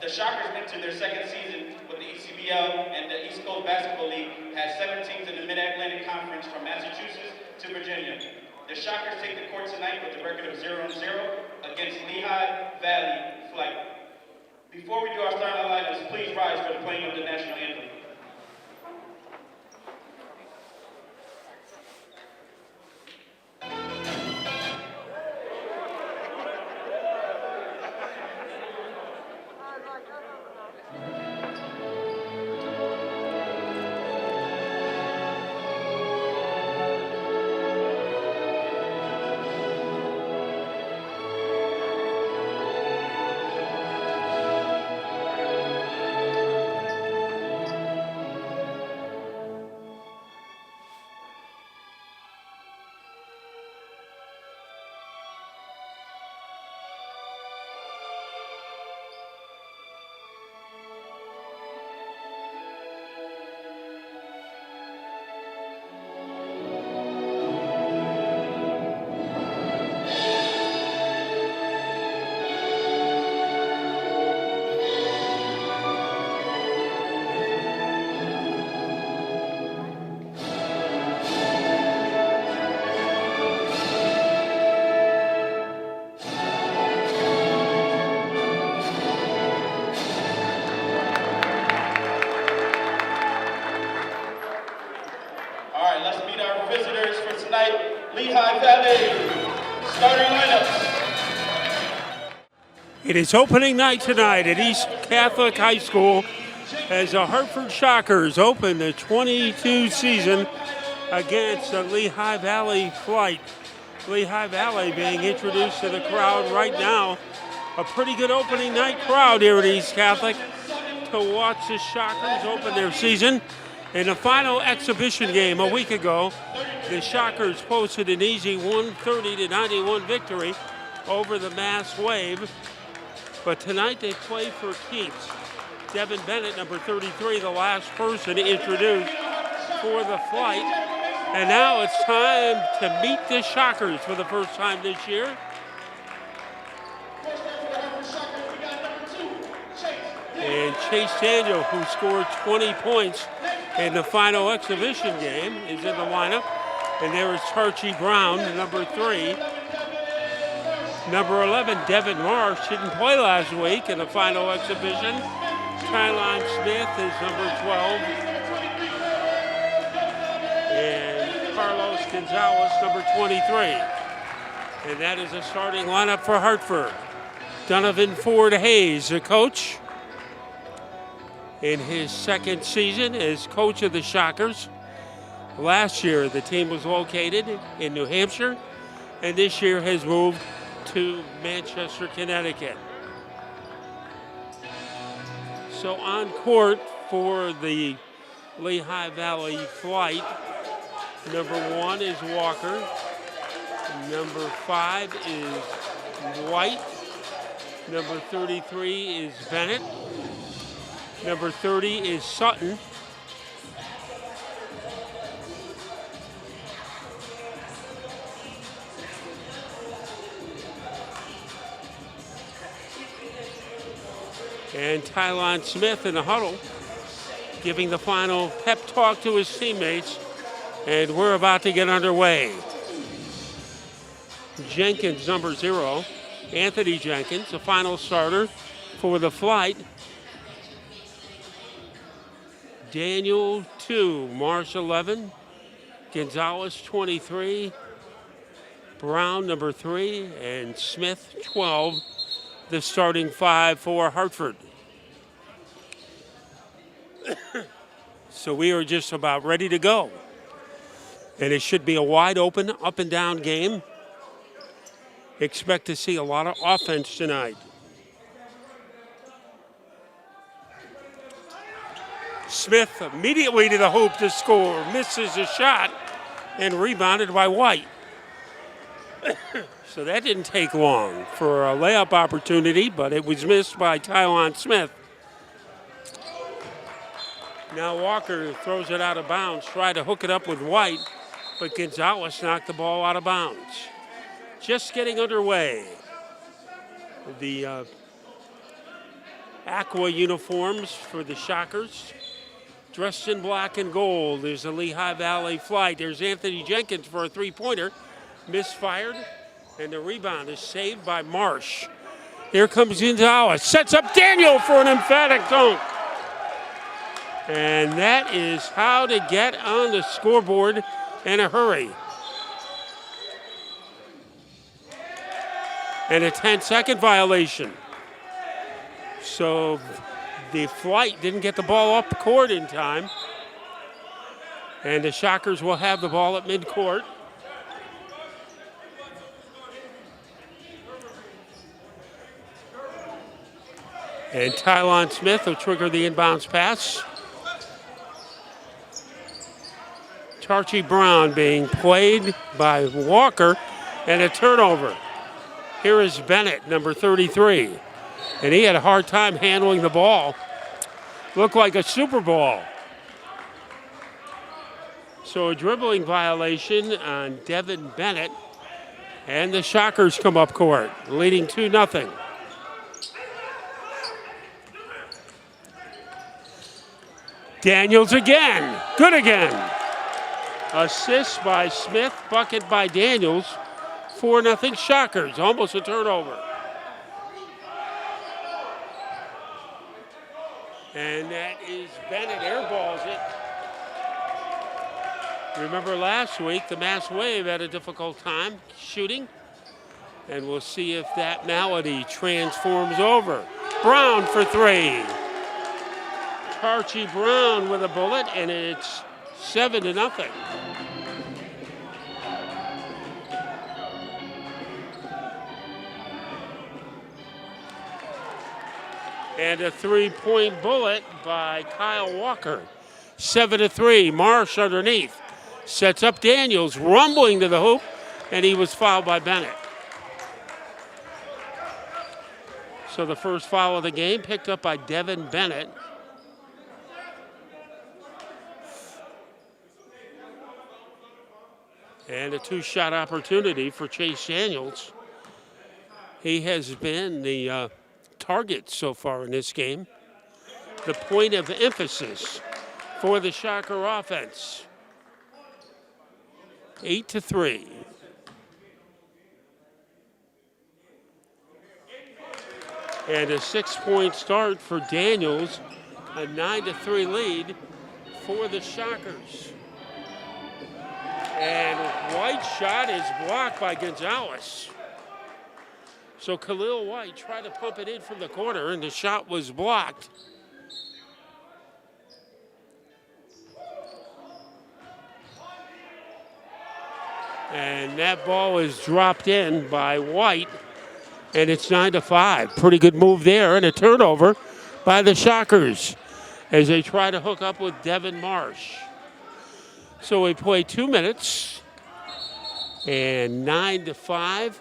The Shockers entered their second season with the ECBL, and the East Coast Basketball League has 7 teams in the Mid-Atlantic Conference from Massachusetts to Virginia. The Shockers take the court tonight with a record of 0-0 against LeHigh Valley Flight. Before we do our starting lineups, please rise for the playing of the national anthem. LeHigh Valley starting lineups. It is opening night tonight at East Catholic High School as the Hartford Shockers open the 22 season against the Lehigh Valley Flight. Lehigh Valley being introduced to the crowd right now. A pretty good opening night crowd here at East Catholic to watch the Shockers open their season. In the final exhibition game a week ago, the Shockers posted an easy 130-91 victory over the Mass Wave. But tonight they play for keeps. Devin Bennett, number 33, the last person introduced for the Flight. And now it's time to meet the Shockers for the first time this year. And Chase Daniel, who scored 20 points in the final exhibition game, is in the lineup. And there is Archie Brown, number 3. Number 11, Devin Marsh, didn't play last week in the final exhibition. Tylon Smith is number 12. And Carlos Gonzalez, number 23. And that is a starting lineup for Hartford. Donovan Ford Hayes, the coach, in his second season as coach of the Shockers. Last year, the team was located in New Hampshire, and this year has moved to Manchester, Connecticut. So on court for the Lehigh Valley Flight, number 1 is Walker, number 5 is White, number 33 is Bennett, number 30 is Sutton, and Tylon Smith in the huddle, giving the final pep talk to his teammates, and we're about to get underway. Jenkins, number 0, Anthony Jenkins, the final starter for the Flight. Daniel, 2, Marsh, 11, Gonzalez, 23, Brown, number 3, and Smith, 12, the starting 5 for Hartford. So we are just about ready to go. And it should be a wide open, up and down game. Expect to see a lot of offense tonight. Smith immediately to the hoop to score, misses a shot, and rebounded by White. So that didn't take long for a layup opportunity, but it was missed by Tylon Smith. Now Walker throws it out of bounds, tried to hook it up with White, but Gonzalez knocked the ball out of bounds. Just getting underway. The aqua uniforms for the Shockers. Dressed in black and gold is the Lehigh Valley Flight. There's Anthony Jenkins for a three-pointer. Misfired, and the rebound is saved by Marsh. Here comes Gonzalez. Sets up Daniel for an emphatic dunk. And that is how to get on the scoreboard in a hurry. And a 10-second violation. So the Flight didn't get the ball up the court in time. And the Shockers will have the ball at midcourt. And Tylon Smith will trigger the inbounds pass. Archie Brown being played by Walker, and a turnover. Here is Bennett, number 33. And he had a hard time handling the ball. Looked like a Super Bowl. So a dribbling violation on Devin Bennett. And the Shockers come up court, leading 2-0. Daniels again. Good again. Assist by Smith, bucket by Daniels. 4-0 Shockers, almost a turnover. And that is Bennett airballs it. Remember last week, the Mass Wave had a difficult time shooting. And we'll see if that malady transforms over. Brown for three. Archie Brown with a bullet, and it's 7-0. And a three-point bullet by Kyle Walker. 7-3. Marsh underneath. Sets up Daniels, rumbling to the hoop, and he was fouled by Bennett. So the first foul of the game picked up by Devin Bennett. And a two-shot opportunity for Chase Daniels. He has been the target so far in this game. The point of emphasis for the Shocker offense. 8-3. And a 6-point start for Daniels. A 9-3 lead for the Shockers. And White's shot is blocked by Gonzalez. So Khalil White tried to pump it in from the corner, and the shot was blocked. And that ball is dropped in by White, and it's 9-5. Pretty good move there, and a turnover by the Shockers as they try to hook up with Devin Marsh. So we play 2 minutes, and 9-5.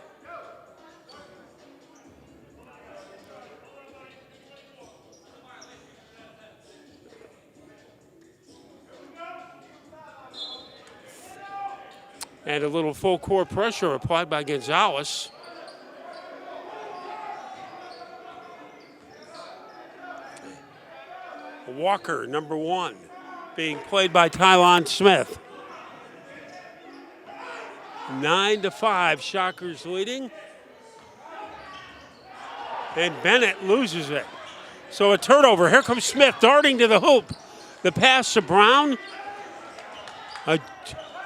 And a little full court pressure applied by Gonzalez. Walker, number 1, being played by Tylon Smith. 9-5, Shockers leading. And Bennett loses it. So a turnover. Here comes Smith darting to the hoop. The pass to Brown.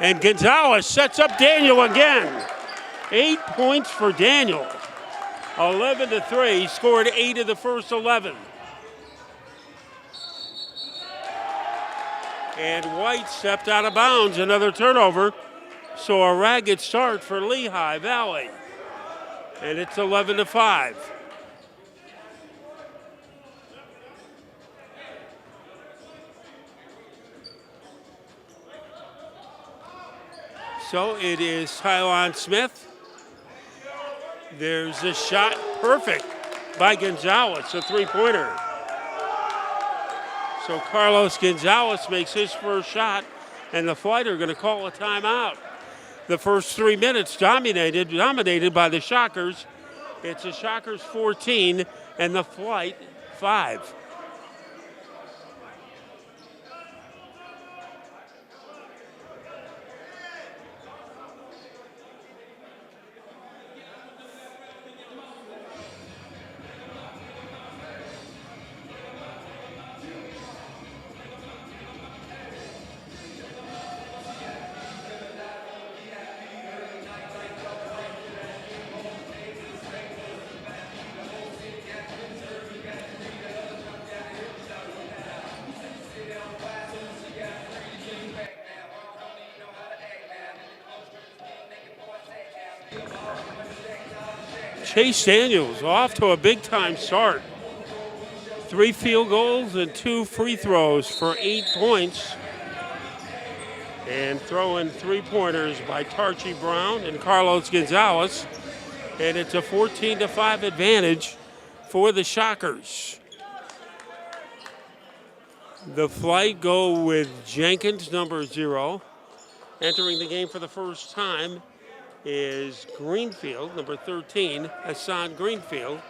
And Gonzalez sets up Daniel again. 8 points for Daniel. 11-3. He scored 8 of the first 11. And White stepped out of bounds. Another turnover. So a ragged start for Lehigh Valley. And it's 11-5. So it is Tylon Smith. There's a shot, perfect by Gonzalez, a three-pointer. So Carlos Gonzalez makes his first shot, and the Flight are going to call a timeout. The first 3 minutes dominated by the Shockers. It's the Shockers 14 and the Flight 5. Chase Daniels off to a big-time start. 3 field goals and 2 free throws for 8 points. And throwing 3-pointers by Tarchie Brown and Carlos Gonzalez. And it's a 14-5 advantage for the Shockers. The Flight go with Jenkins, number 0. Entering the game for the first time is Greenfield, number 13, Hassan Greenfield.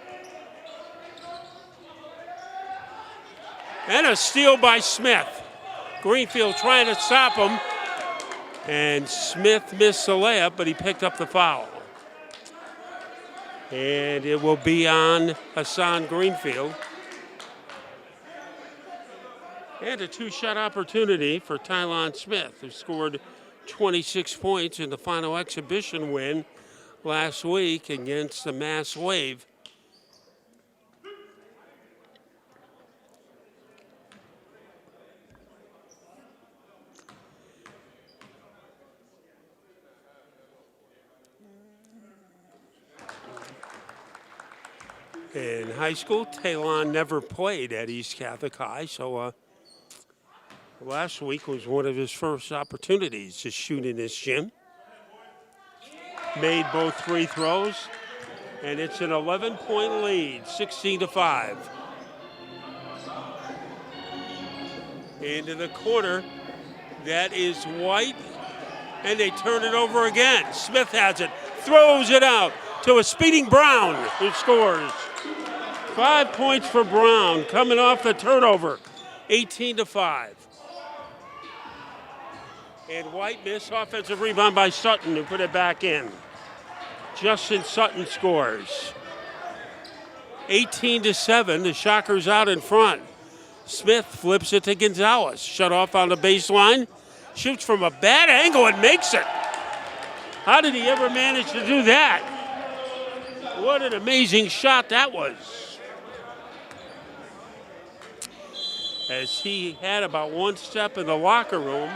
And a steal by Smith. Greenfield trying to stop him. And Smith missed the layup, but he picked up the foul. And it will be on Hassan Greenfield. And a 2-shot opportunity for Tylon Smith, who scored 26 points in the final exhibition win last week against the Mass Wave. In high school, Tylon never played at East Catholic High, so last week was one of his first opportunities to shoot in this gym. Made both free throws, and it's an 11-point lead, 16-5. Into the corner, that is White, and they turn it over again. Smith has it, throws it out to a speeding Brown, who scores. 5 points for Brown, coming off the turnover, 18-5. And White missed, offensive rebound by Sutton, who put it back in. Justin Sutton scores. 18-7, the Shockers out in front. Smith flips it to Gonzalez. Shut off on the baseline. Shoots from a bad angle and makes it. How did he ever manage to do that? What an amazing shot that was. As he had about 1 step in the locker room.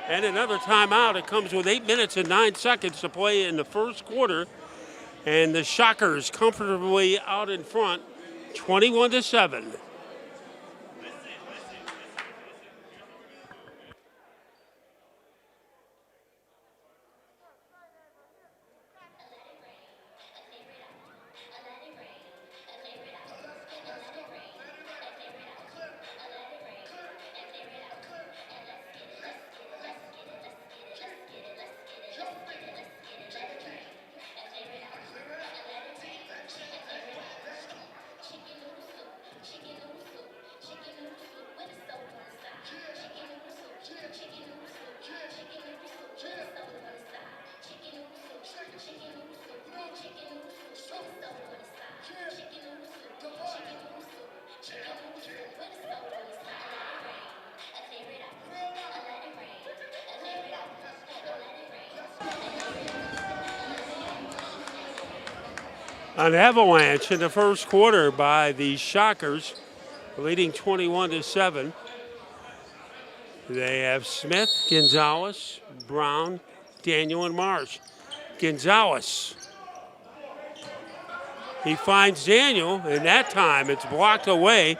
And another timeout. It comes with 8 minutes and 9 seconds to play in the first quarter. And the Shockers comfortably out in front, 21-7. An avalanche in the first quarter by the Shockers, leading 21-7. They have Smith, Gonzalez, Brown, Daniel, and Marsh. Gonzalez. He finds Daniel, and that time it's blocked away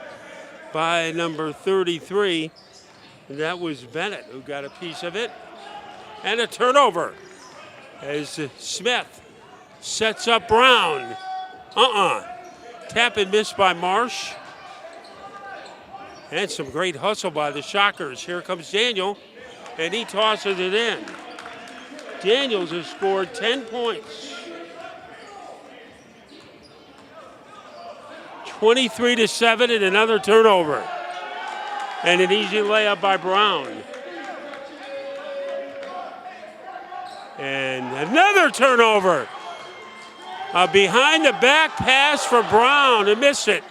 by number 33. And that was Bennett who got a piece of it. And a turnover as Smith sets up Brown. Tap and miss by Marsh. And some great hustle by the Shockers. Here comes Daniel, and he tosses it in. Daniels has scored 10 points. 23-7 and another turnover. And an easy layup by Brown. And another turnover. A behind the back pass for Brown and missed it.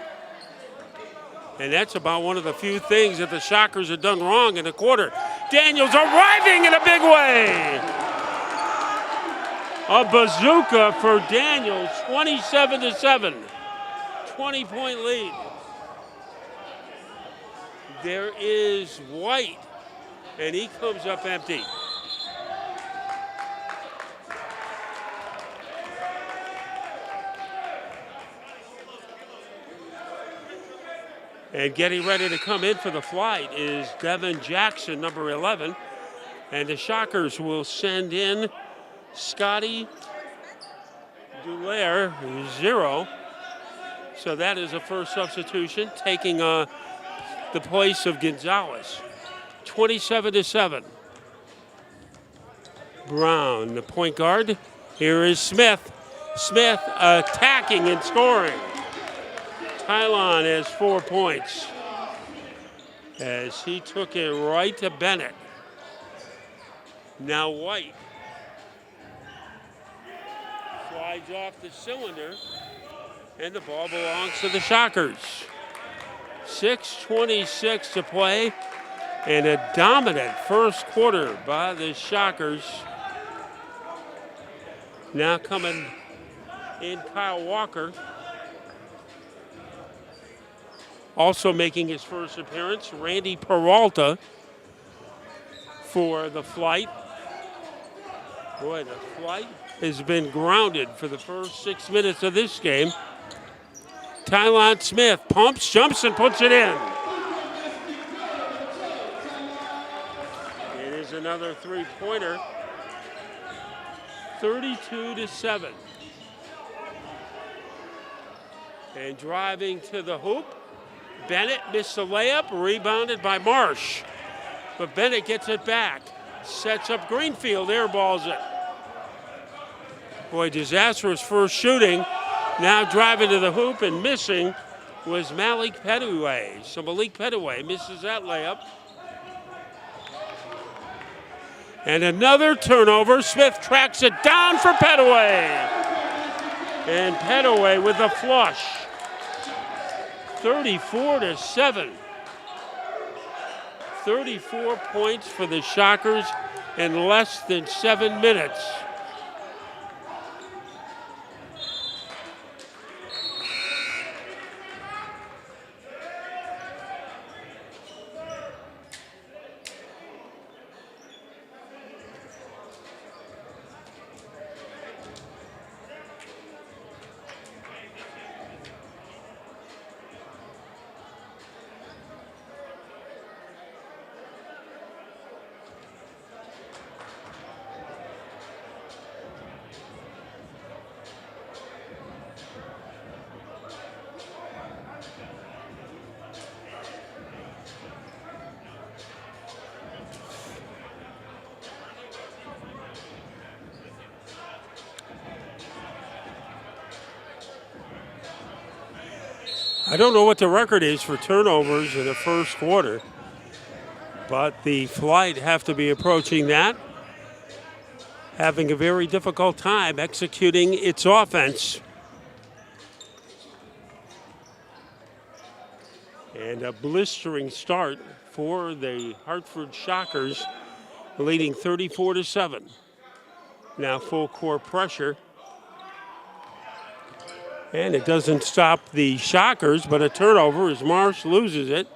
And that's about one of the few things that the Shockers have done wrong in the quarter. Daniels arriving in a big way. A bazooka for Daniels, 27-7. 20-point lead. There is White, and he comes up empty. And getting ready to come in for the flight is Devin Jackson, number 11. And the Shockers will send in Scotty Dulaire, 0. So that is a first substitution, taking the place of Gonzalez. 27-7. Brown, the point guard. Here is Smith. Smith attacking and scoring. Tylon has 4 points as he took it right to Bennett. Now White slides off the cylinder, and the ball belongs to the Shockers. 6:26 to play, and a dominant first quarter by the Shockers. Now coming in Kyle Walker. Also making his first appearance, Randy Peralta for the Flight. Boy, the Flight has been grounded for the first 6 minutes of this game. Tylon Smith pumps, jumps, and puts it in. It is another three-pointer. 32-7. And driving to the hoop. Bennett missed the layup, rebounded by Marsh. But Bennett gets it back. Sets up Greenfield, airballs it. Boy, disastrous first shooting. Now driving to the hoop and missing was Malik Pettiway. So Malik Pettiway misses that layup. And another turnover. Smith tracks it down for Pettiway. And Pettiway with a flush. 34-7. 34 points for the Shockers in less than 7 minutes. I don't know what the record is for turnovers in the first quarter, but the Flight have to be approaching that, having a very difficult time executing its offense. And a blistering start for the Hartford Shockers, leading 34-7. Now full court pressure. And it doesn't stop the Shockers, but a turnover as Marsh loses it.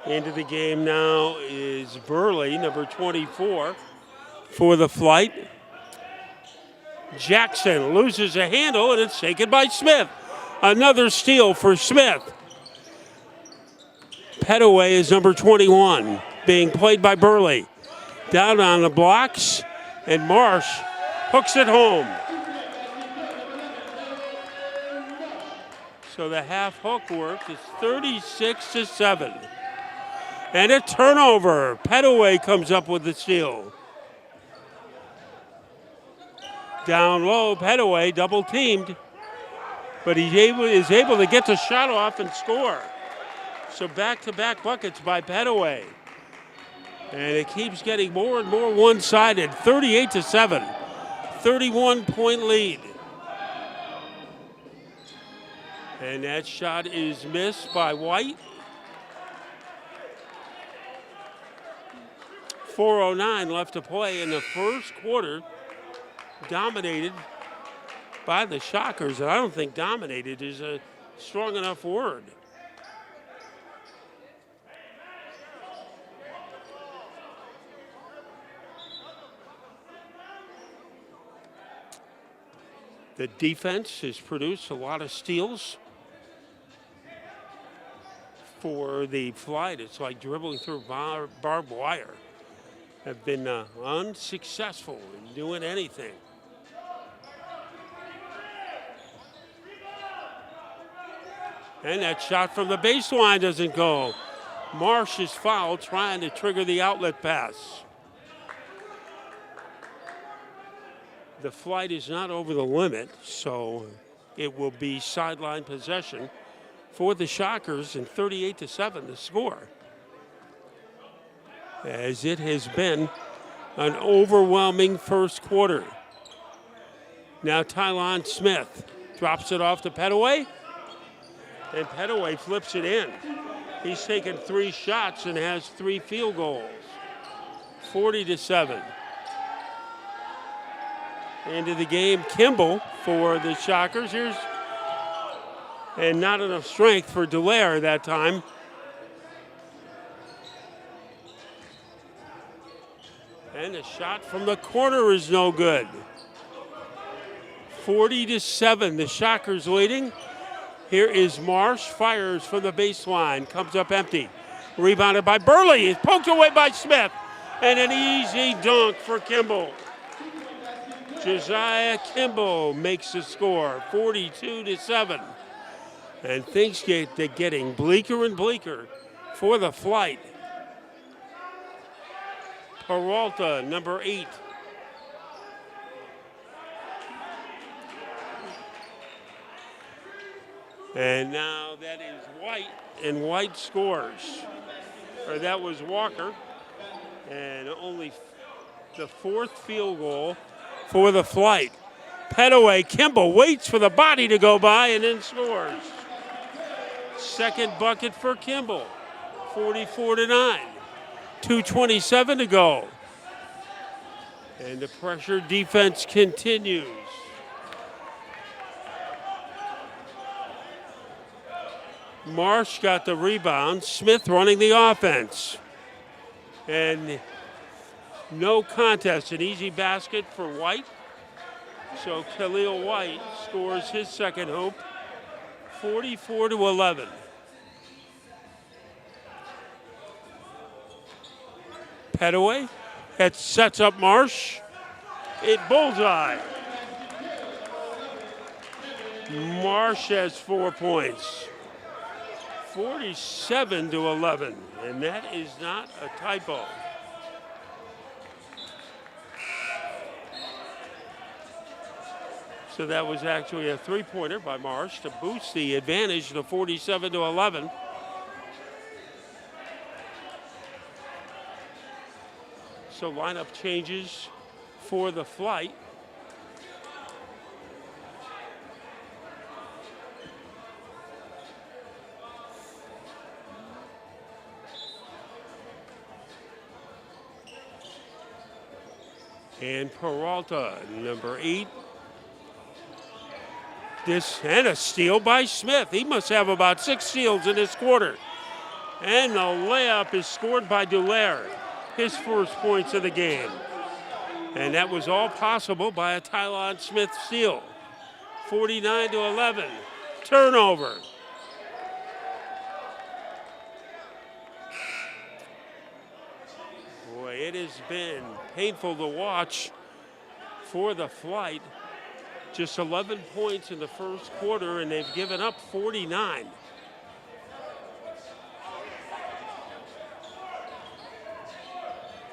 Into the game now is Burley, number 24, for the Flight. Jackson loses a handle, and it's taken by Smith. Another steal for Smith. Pettiway is number 21, being played by Burley. Down on the blocks, and Marsh hooks it home. So the half hook work is 36-7. And a turnover. Pettiway comes up with the steal. Down low, Pettiway double teamed. but is able to get the shot off and score. So back-to-back buckets by Petaway. And it keeps getting more and more one-sided, 38-7, 31-point lead. And that shot is missed by White. 4:09 left to play in the first quarter, dominated by the Shockers. And I don't think dominated is a strong enough word. The defense has produced a lot of steals for the Flight. It's like dribbling through barbed wire. Have been unsuccessful in doing anything. And that shot from the baseline doesn't go. Marsh is fouled trying to trigger the outlet pass. The Flight is not over the limit, so it will be sideline possession for the Shockers, and 38-7 the score. As it has been an overwhelming first quarter. Now Tylon Smith drops it off to Petaway, and Petaway flips it in. He's taken 3 shots and has 3 field goals. 40-7. Into the game, Kimball for the Shockers. And not enough strength for Delaire that time. And the shot from the corner is no good. 40-7, the Shockers leading. Here is Marsh, fires from the baseline, comes up empty. Rebounded by Burley, is poked away by Smith. And an easy dunk for Kimball. Josiah Kimball makes the score, 42-7. And things getting bleaker and bleaker for the Flight. Peralta, number 8. And now that is White, and White scores. Or that was Walker. And only the 4th field goal for the Flight. Petaway, Kimball waits for the body to go by and then scores. Second bucket for Kimball, 44-9. 2:27 to go. And the pressure defense continues. Marsh got the rebound. Smith running the offense. And no contest, an easy basket for White. So Khalil White scores his second hoop, 44-11. Petaway, that sets up Marsh. It bullseye. Marsh has 4 points. 47-11, and that is not a typo. So that was actually a 3-pointer by Marsh to boost the advantage to 47-11. So lineup changes for the Flight. And Peralta, number 8. And a steal by Smith. He must have about 6 steals in this quarter. And the layup is scored by Dulaire, his first points of the game. And that was all possible by a Tylon Smith steal. 49-11, turnover. Boy, it has been painful to watch for the Flight. Just 11 points in the first quarter, and they've given up 49.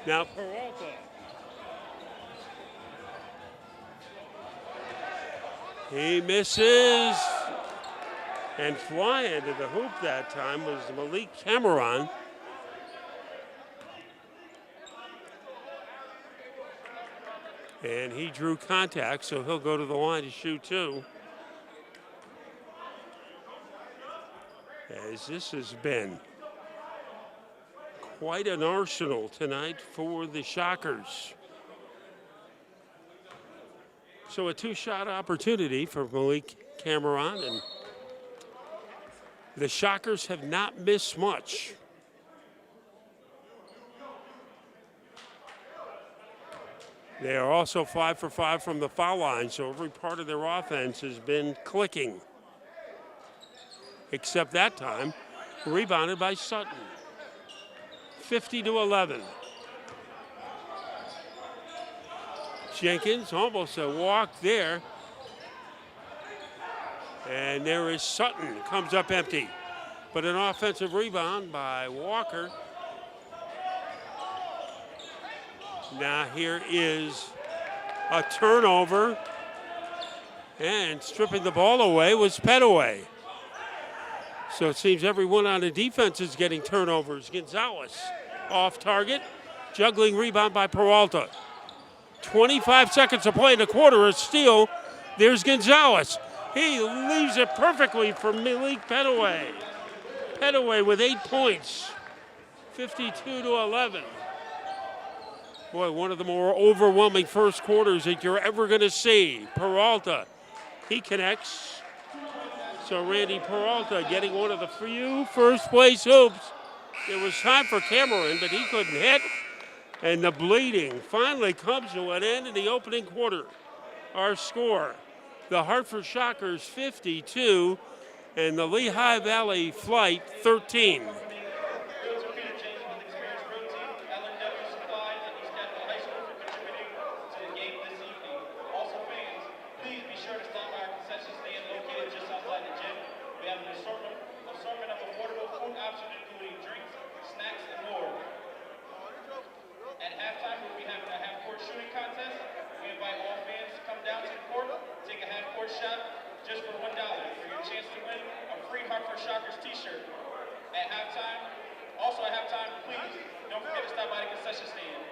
Now Peralta. He misses. And flying to the hoop that time was Malik Cameron. And he drew contact, so he'll go to the line to shoot two. As this has been quite an arsenal tonight for the Shockers. So a two-shot opportunity for Malik Cameron, and the Shockers have not missed much. They are also 5 for 5 from the foul line, so every part of their offense has been clicking. Except that time, rebounded by Sutton. 50-11. Jenkins, almost a walk there. And there is Sutton, comes up empty. But an offensive rebound by Walker. Now here is a turnover. And stripping the ball away was Petaway. So it seems everyone on the defense is getting turnovers. Gonzalez off target. Juggling rebound by Peralta. 25 seconds to play in the quarter. A steal. There's Gonzalez. He leaves it perfectly for Malik Petaway. Petaway with 8 points. 52-11. Boy, one of the more overwhelming first quarters that you're ever going to see. Peralta, he connects. So Randy Peralta getting one of the few first place hoops. It was time for Cameron, but he couldn't hit. And the bleeding finally comes to an end in the opening quarter. Our score, the Hartford Shockers 52 and the Lehigh Valley Flight 13. Just for $1 for your chance to win a free Hartford Shockers t-shirt at halftime. Also at halftime, please don't forget to stop by the concession stand.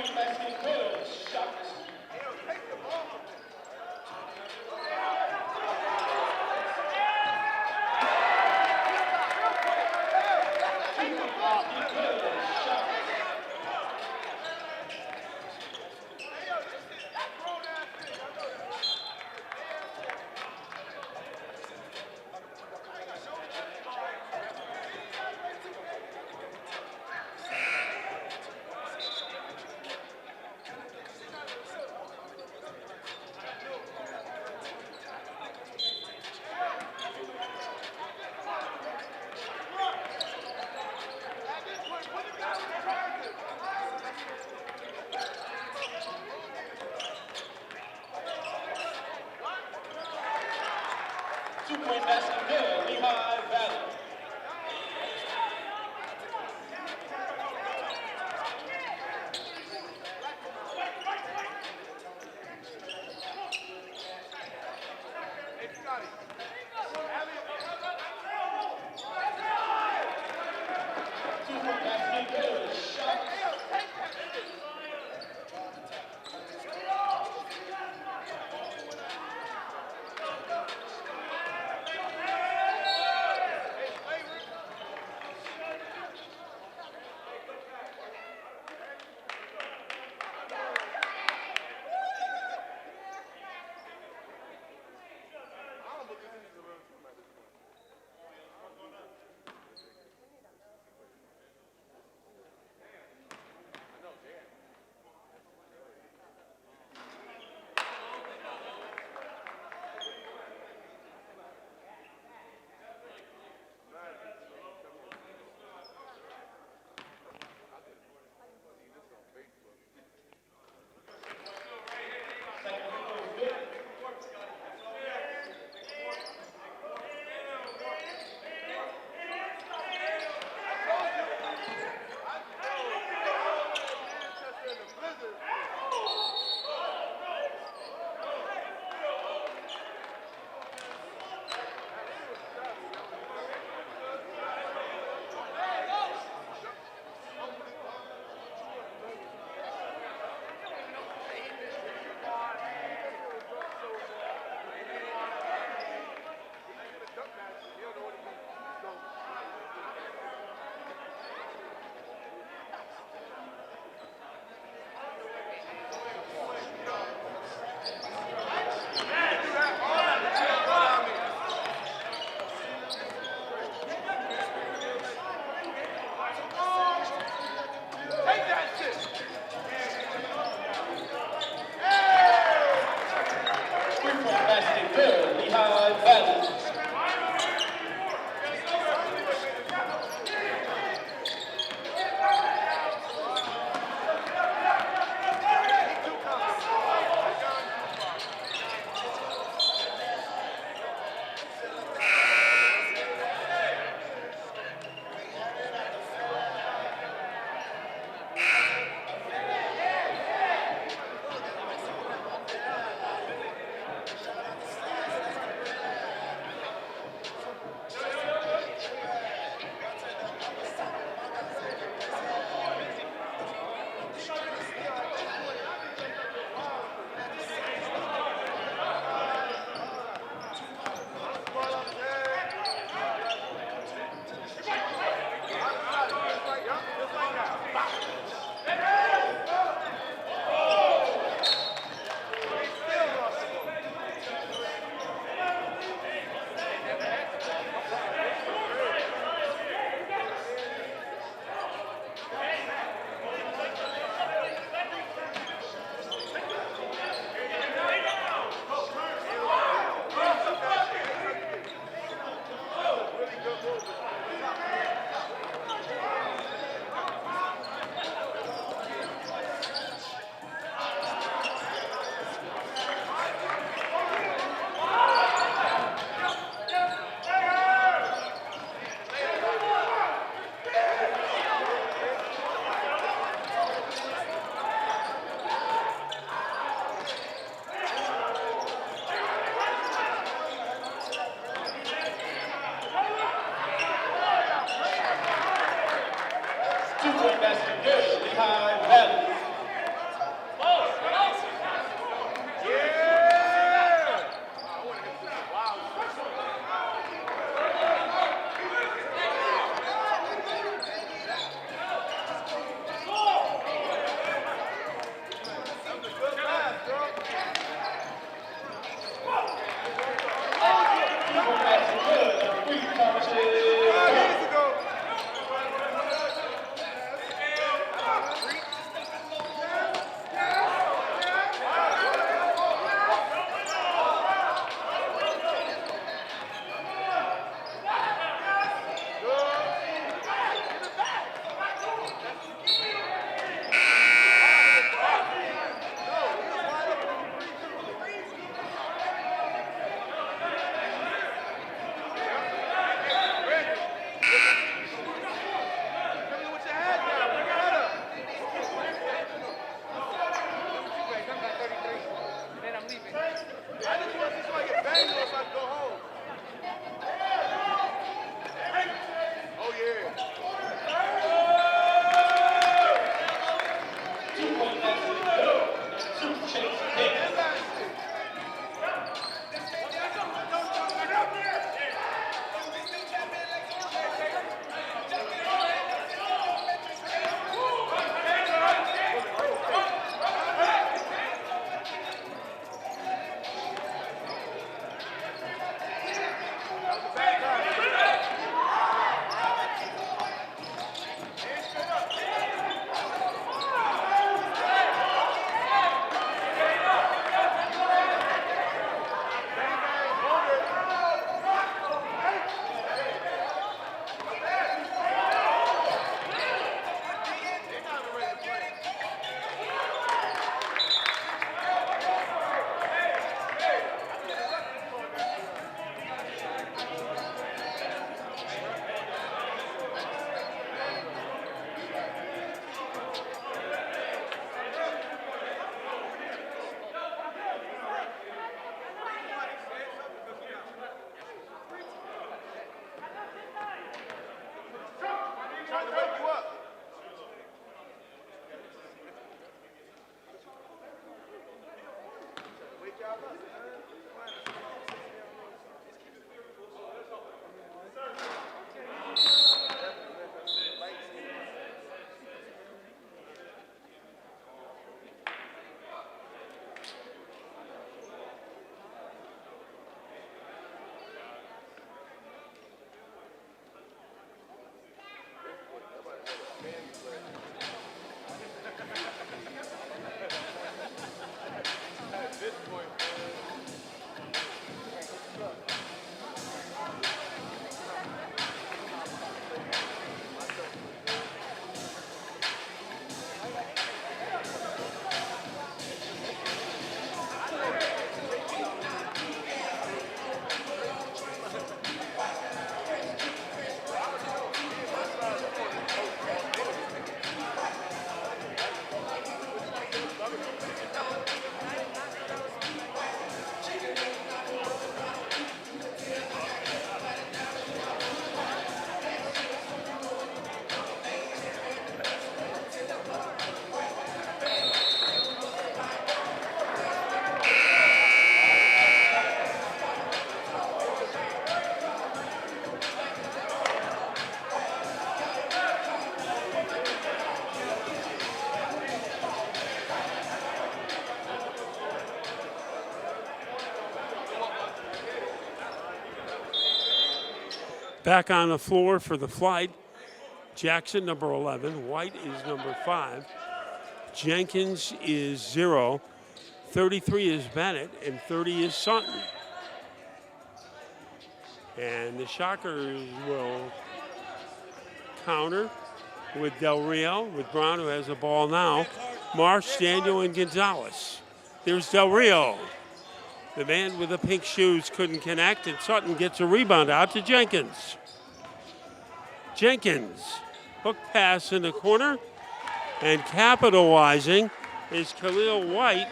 Two-point basket good. Shockers. Two-point basket good. Lehigh Valley. Two-point basket good. Shockers. Two-point basket good. Lehigh Valley. Two-point basket good. Lehigh Valley. Back on the floor for the flight, Jackson, number 11. White is number 5. Jenkins is 0. 33 is Bennett, and 30 is Sutton. And the Shockers will counter with Del Rio, with Brown, who has the ball now. Marsh, Daniel, and Gonzalez. There's Del Rio. The man with the pink shoes couldn't connect, and Sutton gets a rebound out to Jenkins. Jenkins, hook pass in the corner, and capitalizing is Khalil White.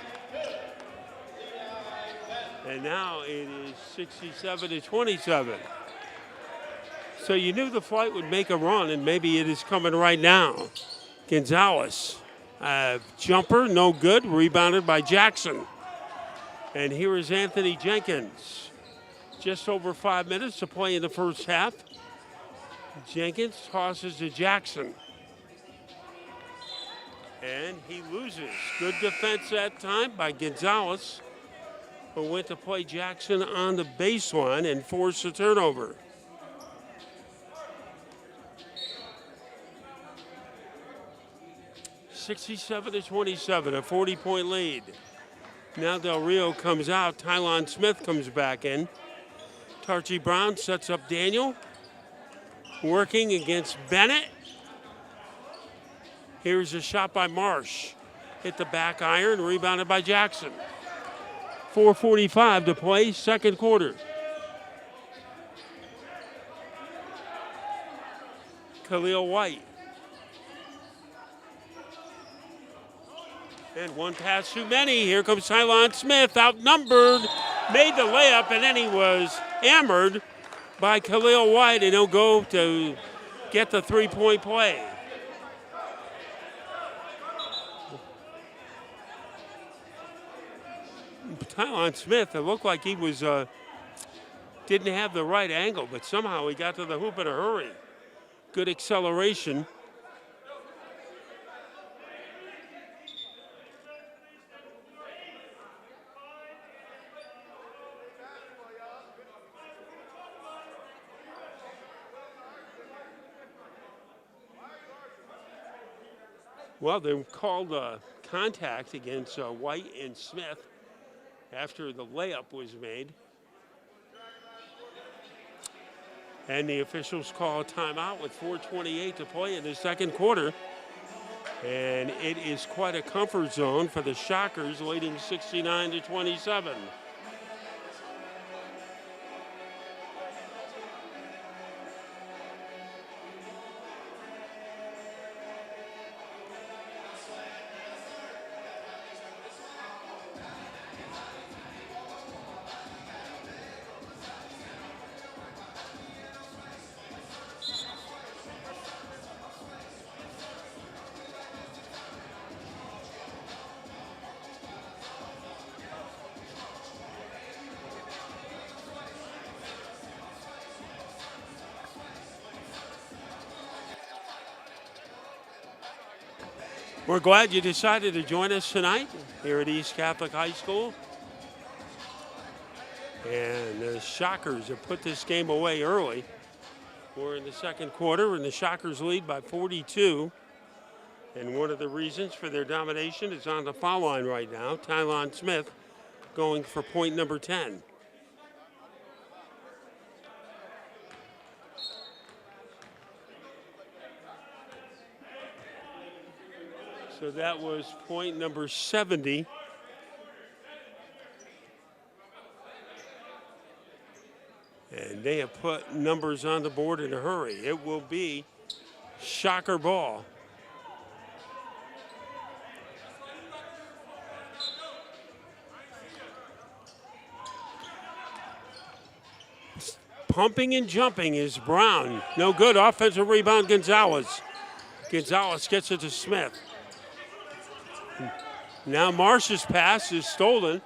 And now it is 67-27. So you knew the flight would make a run, and maybe it is coming right now. Gonzalez, jumper, no good, rebounded by Jackson. And here is Anthony Jenkins. Just over 5 minutes to play in the first half. Jenkins tosses to Jackson. And he loses. Good defense that time by Gonzalez, who went to play Jackson on the baseline and forced a turnover. (67-27), a 40-point lead. Now Del Rio comes out. Tylon Smith comes back in. Tarchie Brown sets up Daniel. Working against Bennett. Here's a shot by Marsh. Hit the back iron, rebounded by Jackson. 4:45 to play, second quarter. Khalil White. And one pass too many. Here comes Tylon Smith, outnumbered, made the layup, and then he was hammered by Khalil White, and he'll go to get the three-point play. Tylon Smith, it looked like he was didn't have the right angle, but somehow he got to the hoop in a hurry. Good acceleration. Well, they called contact against White and Smith after the layup was made. And the officials call a timeout with 4:28 to play in the second quarter. And it is quite a comfort zone for the Shockers, leading 69-27. We're glad you decided to join us tonight here at East Catholic High School. And the Shockers have put this game away early. We're in the second quarter, and the Shockers lead by 42. And one of the reasons for their domination is on the foul line right now. Tylon Smith going for point number 10. So that was point number 70. And they have put numbers on the board in a hurry. It will be Shocker ball. Pumping and jumping is Brown. No good. Offensive rebound, Gonzalez. Gonzalez gets it to Smith. Now Marsh's pass is stolen.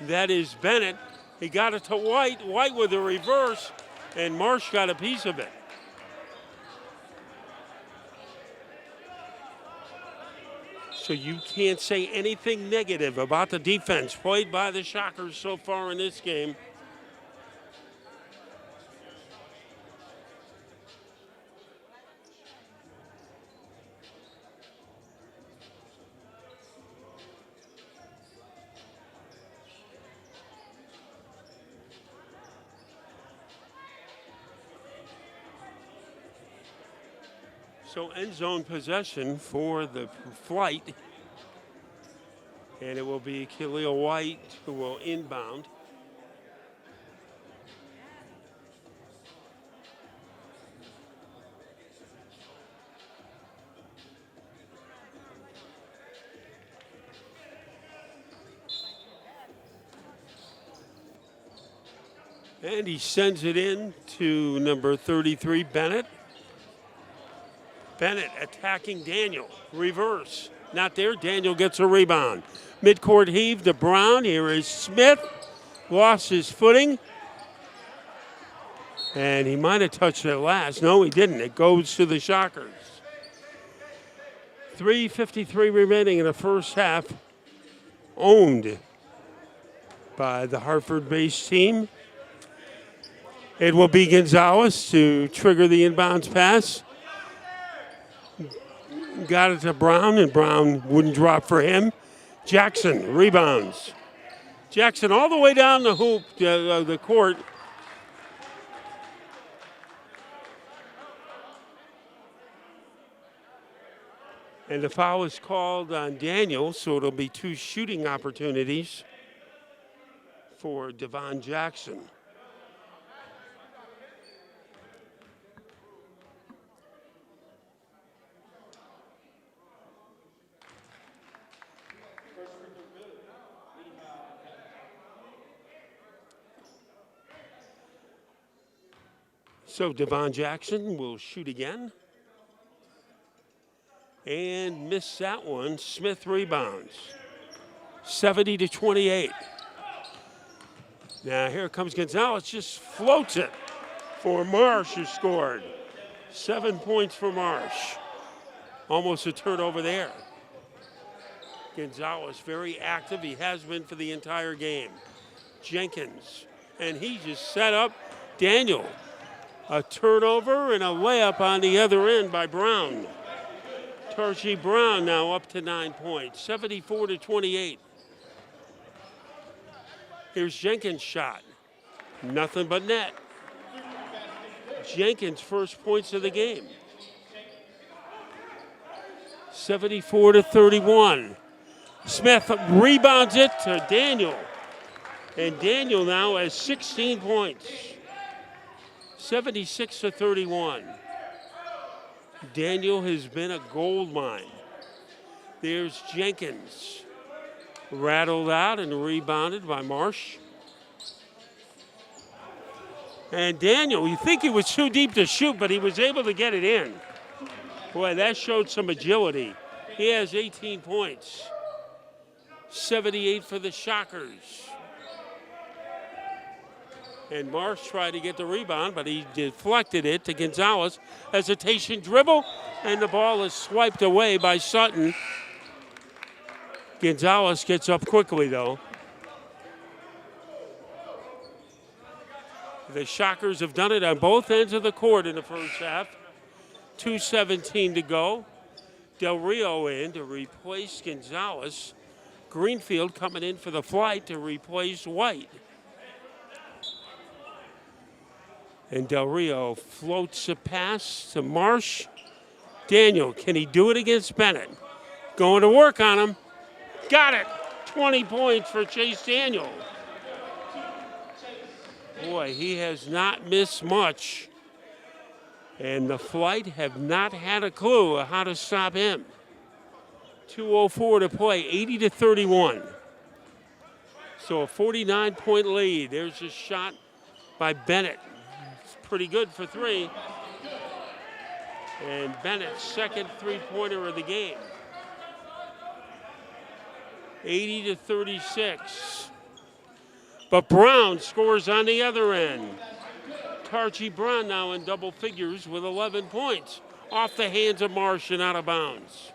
That is Bennett. He got it to White. White with a reverse, and Marsh got a piece of it. So you can't say anything negative about the defense played by the Shockers so far in this game. So end zone possession for the Flight. And it will be Khalil White who will inbound. And he sends it in to number 33, Bennett. Bennett attacking Daniel. Reverse. Not there. Daniel gets a rebound. Midcourt heave to Brown. Here is Smith. Lost his footing. And he might have touched it last. No, he didn't. It goes to the Shockers. 3:53 remaining in the first half. Owned by the Hartford-based team. It will be Gonzalez to trigger the inbounds pass. Got it to Brown, and Brown wouldn't drop for him. Jackson rebounds. Jackson all the way down the hoop, the court. And the foul is called on Daniel, so it'll be two shooting opportunities for Devon Jackson. So Devon Jackson will shoot again. And missed that one. Smith rebounds. 70-28. Now here comes Gonzalez, just floats it for Marsh, who scored. 7 points for Marsh. Almost a turnover there. Gonzalez very active. He has been for the entire game. Jenkins, and he just set up Daniel. A turnover and a layup on the other end by Brown. Tarshi Brown now up to 9 points, 74-28. Here's Jenkins' shot. Nothing but net. Jenkins' first points of the game. 74-31. Smith rebounds it to Daniel. And Daniel now has 16 points. 76-31. Daniel has been a gold mine. There's Jenkins. Rattled out and rebounded by Marsh. And Daniel, you think he was too deep to shoot, but he was able to get it in. Boy, that showed some agility. He has 18 points. 78 for the Shockers. And Marsh tried to get the rebound, but he deflected it to Gonzalez. Hesitation dribble, and the ball is swiped away by Sutton. Gonzalez gets up quickly, though. The Shockers have done it on both ends of the court in the first half. 2:17 to go. Del Rio in to replace Gonzalez. Greenfield coming in for the flight to replace White. And Del Rio floats a pass to Marsh. Daniel, can he do it against Bennett? Going to work on him. Got it. 20 points for Chase Daniel. Boy, he has not missed much. And the flight have not had a clue of how to stop him. 2:04 to play, 80-31. So a 49-point lead. There's a shot by Bennett. It's pretty good for three. And Bennett's second three-pointer of the game. 80-36. But Brown scores on the other end. Tarchie Brown now in double figures with 11 points. Off the hands of Marsh and out of bounds.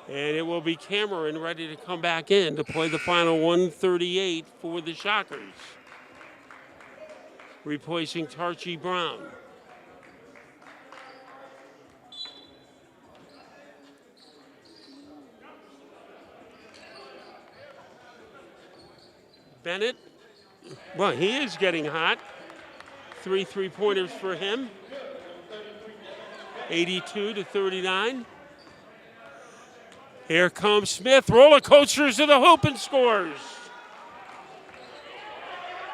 And it will be Cameron ready to come back in to play the final 138 for the Shockers. Replacing Tarchie Brown. Bennett, well, he is getting hot. 3 3-pointers for him. 82-39. Here comes Smith, roller coasters to the hoop and scores.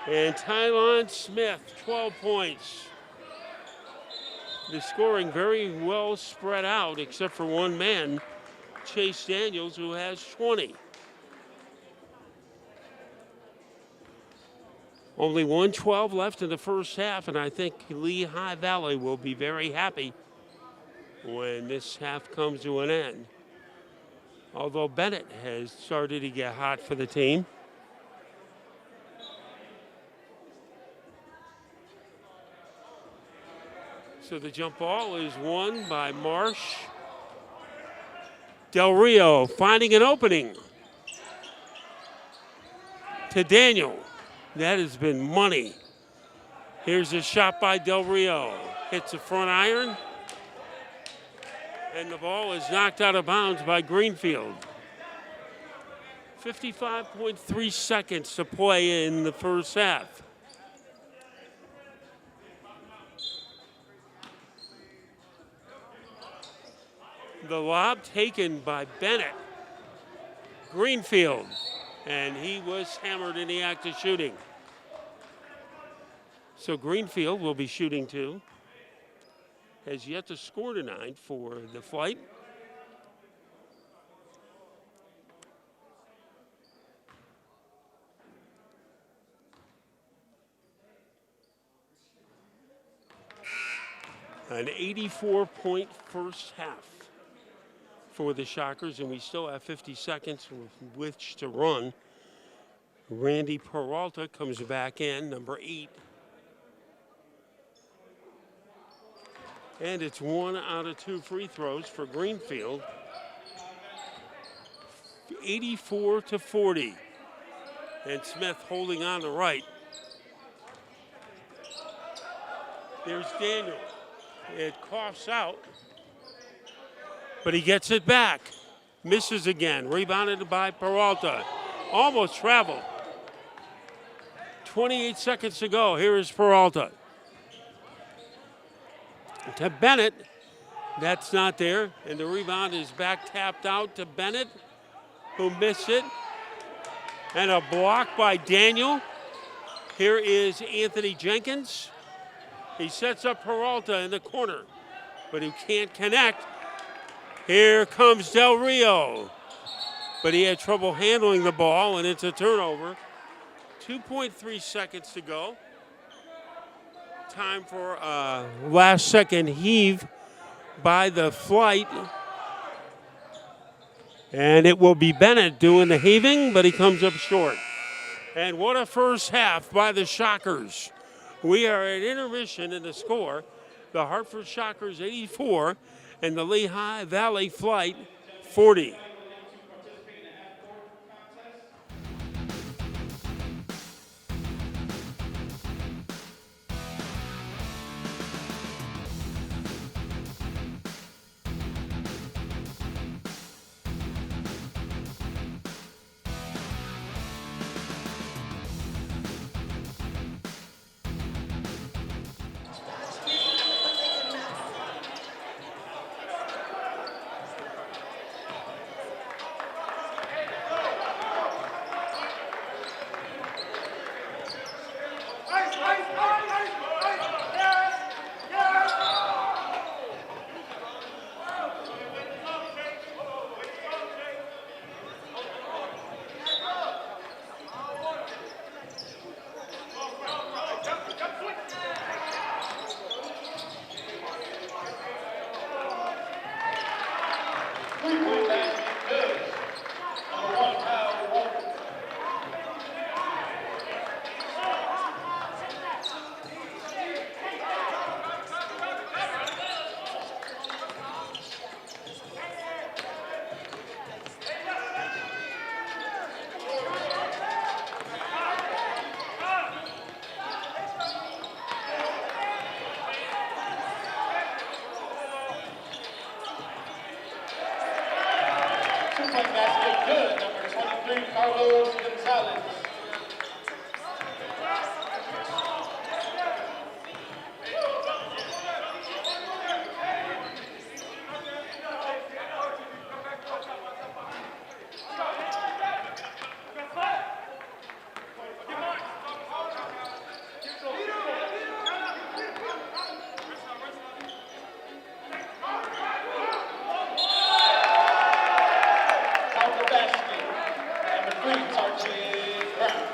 And Tylon Smith, 12 points. The scoring very well spread out except for one man, Chase Daniels, who has 20. Only 1:12 left in the first half, and I think Lehigh Valley will be very happy when this half comes to an end. Although Bennett has started to get hot for the team. So the jump ball is won by Marsh. Del Rio finding an opening to Daniel. That has been money. Here's a shot by Del Rio. Hits the front iron. And the ball is knocked out of bounds by Greenfield. 55.3 seconds to play in the first half. The lob taken by Bennett. Greenfield. And he was hammered in the act of shooting. So Greenfield will be shooting too. Has yet to score tonight for the flight. An 84-point first half for the Shockers, and we still have 50 seconds with which to run. Randy Peralta comes back in, number 8. And it's 1 out of 2 free throws for Greenfield. 84-40. And Smith holding on to right. There's Daniel. It coughs out. But he gets it back. Misses again. Rebounded by Peralta. Almost traveled. 28 seconds to go. Here is Peralta. To Bennett. That's not there. And the rebound is back tapped out to Bennett, who missed it. And a block by Daniel. Here is Anthony Jenkins. He sets up Peralta in the corner, but he can't connect. Here comes Del Rio. But he had trouble handling the ball, and it's a turnover. 2.3 seconds to go. Time for a last-second heave by the flight. And it will be Bennett doing the heaving, but he comes up short. And what a first half by the Shockers. We are at intermission in the score. The Hartford Shockers 84 and the Lehigh Valley Flight 40. Three-point basket, good. Number 1, Kyle Walker. Two-point basket, good. Number 23, Carlos Gonzalez. Count the basket. Number 3, Tarjay Brown.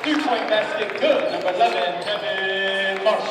Three-point basket, good. Number 11, Kevin Marsh.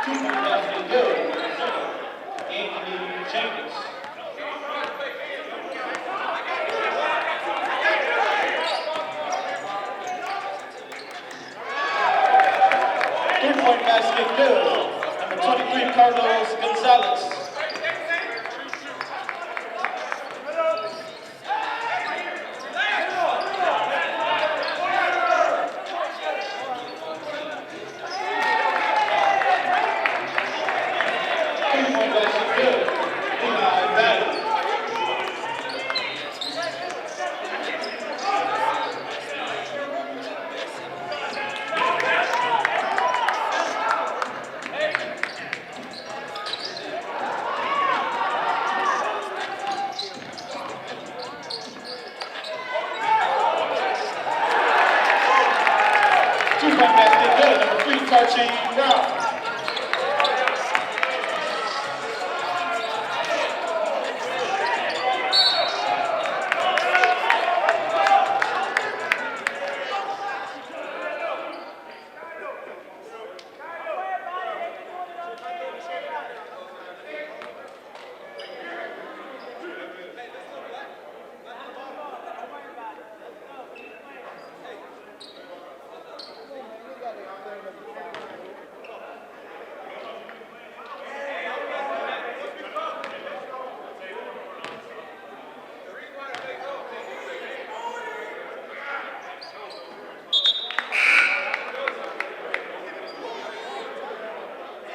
2-point basket good. Anthony Jenkins. Three-point basket good. Number 23, Carlos Gonzalez. Three-point basket good. LeHigh Valley. Two-point basket good. Number 3, Karchi Brown.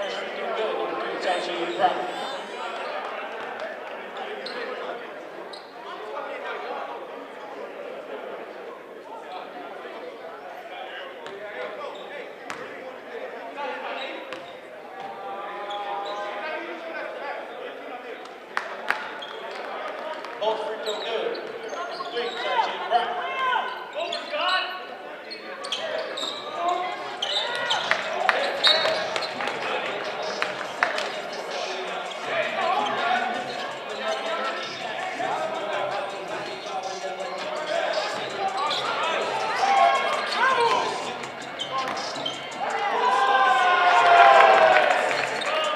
First free throw good. Number 3, Karchi Brown. Both free throw good. Number 3, Karchi Brown.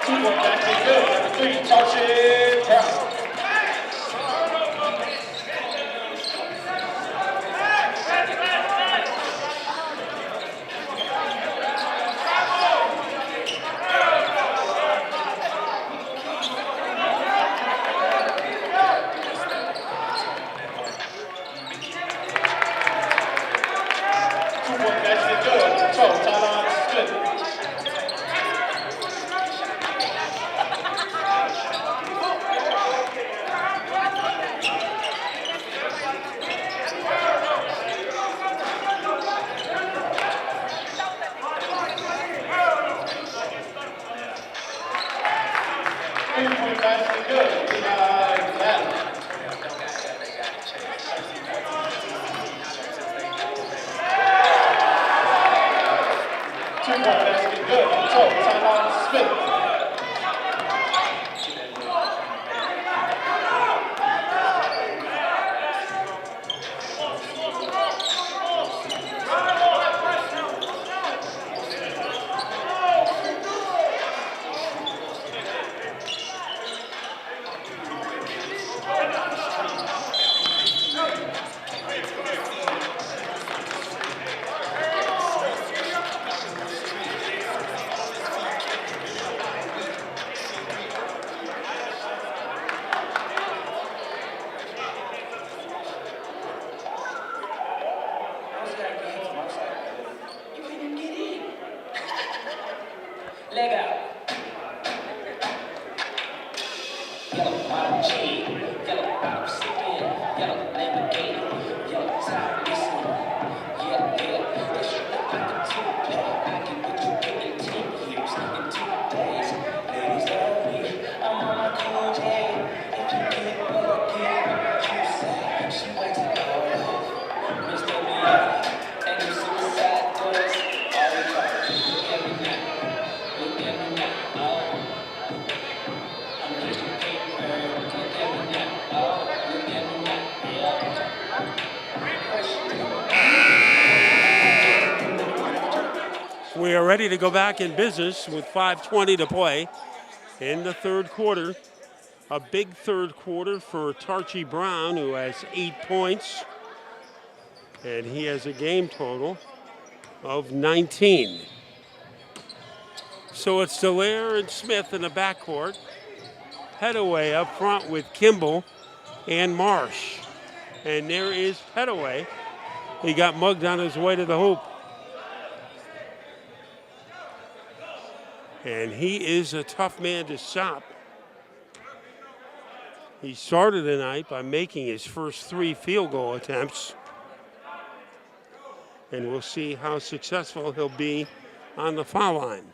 Two-point basket good. Number 3, Karchi Brown. Two-point basket good. 12, Talon Smith. Three-point basket good. LeHigh Valley. Two-point basket good. 12, Talon Smith. Leg out. Yellow bottom chain, yellow bottom sipping, yellow Lamborghini, yellow top missing. Yeah, that's your life like a two-pack. I can put you in 10 years, in 2 days. Ladies love me, I'm on my cool J. If you get what I get, you say she wakes up all off. Mr. Miyagi, and you suicide doors, all we call it. Look at me now, look at me now, oh. I'm getting paper, look at me ready to go back in business with 5:20 to play in the third quarter. A big third quarter for Tarchie Brown, who has 8 points. And he has a game total of 19. So it's Dallaire and Smith in the backcourt. Pettaway up front with Kimball and Marsh. And there is Pettaway. He got mugged on his way to the hoop. And he is a tough man to stop. He started the night by making his first 3 field goal attempts. And we'll see how successful he'll be on the foul line.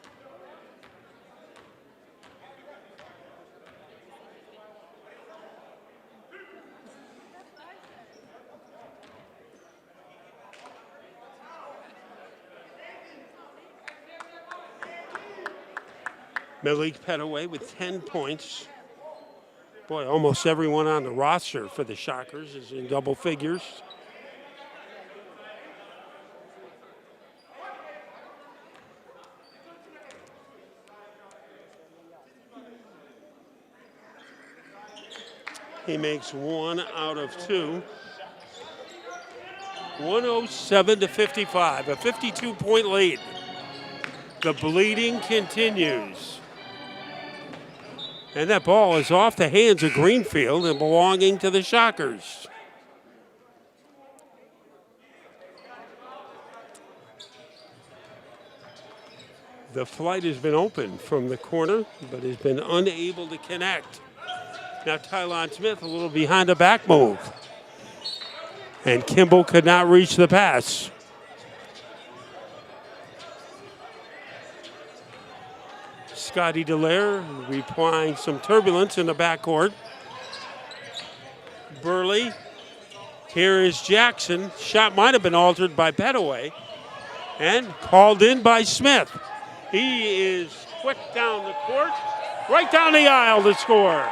Malik Pettaway with 10 points. Boy, almost everyone on the roster for the Shockers is in double figures. He makes 1 out of 2. 107 to 55, a 52-point lead. The bleeding continues. And that ball is off the hands of Greenfield and belonging to the Shockers. The flight has been open from the corner, but has been unable to connect. Now Tylon Smith a little behind the back move. And Kimball could not reach the pass. Scotty Dallaire replying some turbulence in the backcourt. Burley. Here is Jackson. Shot might have been altered by Pettaway. And called in by Smith. He is quick down the court. Right down the aisle to score.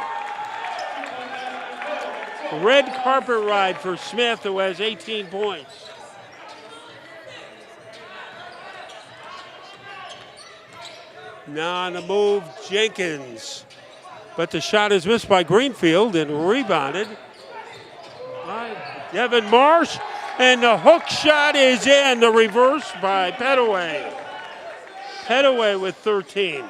Red carpet ride for Smith, who has 18 points. Now on the move, Jenkins. But the shot is missed by Greenfield and rebounded by Devin Marsh. And the hook shot is in, the reverse by Pettaway. Pettaway with 13.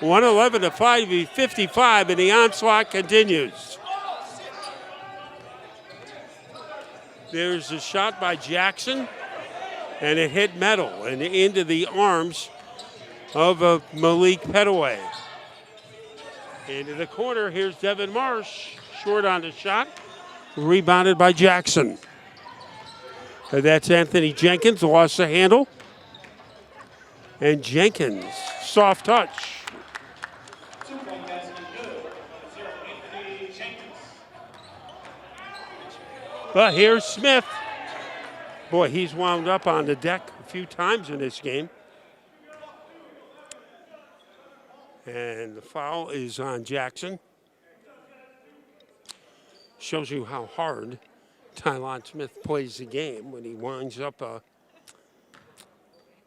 111 to 55, and the onslaught continues. There's a shot by Jackson, and it hit metal and into the arms of Malik Pettaway. Into the corner, here's Devin Marsh, short on the shot, rebounded by Jackson. And that's Anthony Jenkins, lost the handle. And Jenkins, soft touch. But here's Smith. Boy, he's wound up on the deck a few times in this game. And the foul is on Jackson. Shows you how hard Tylon Smith plays the game when he winds up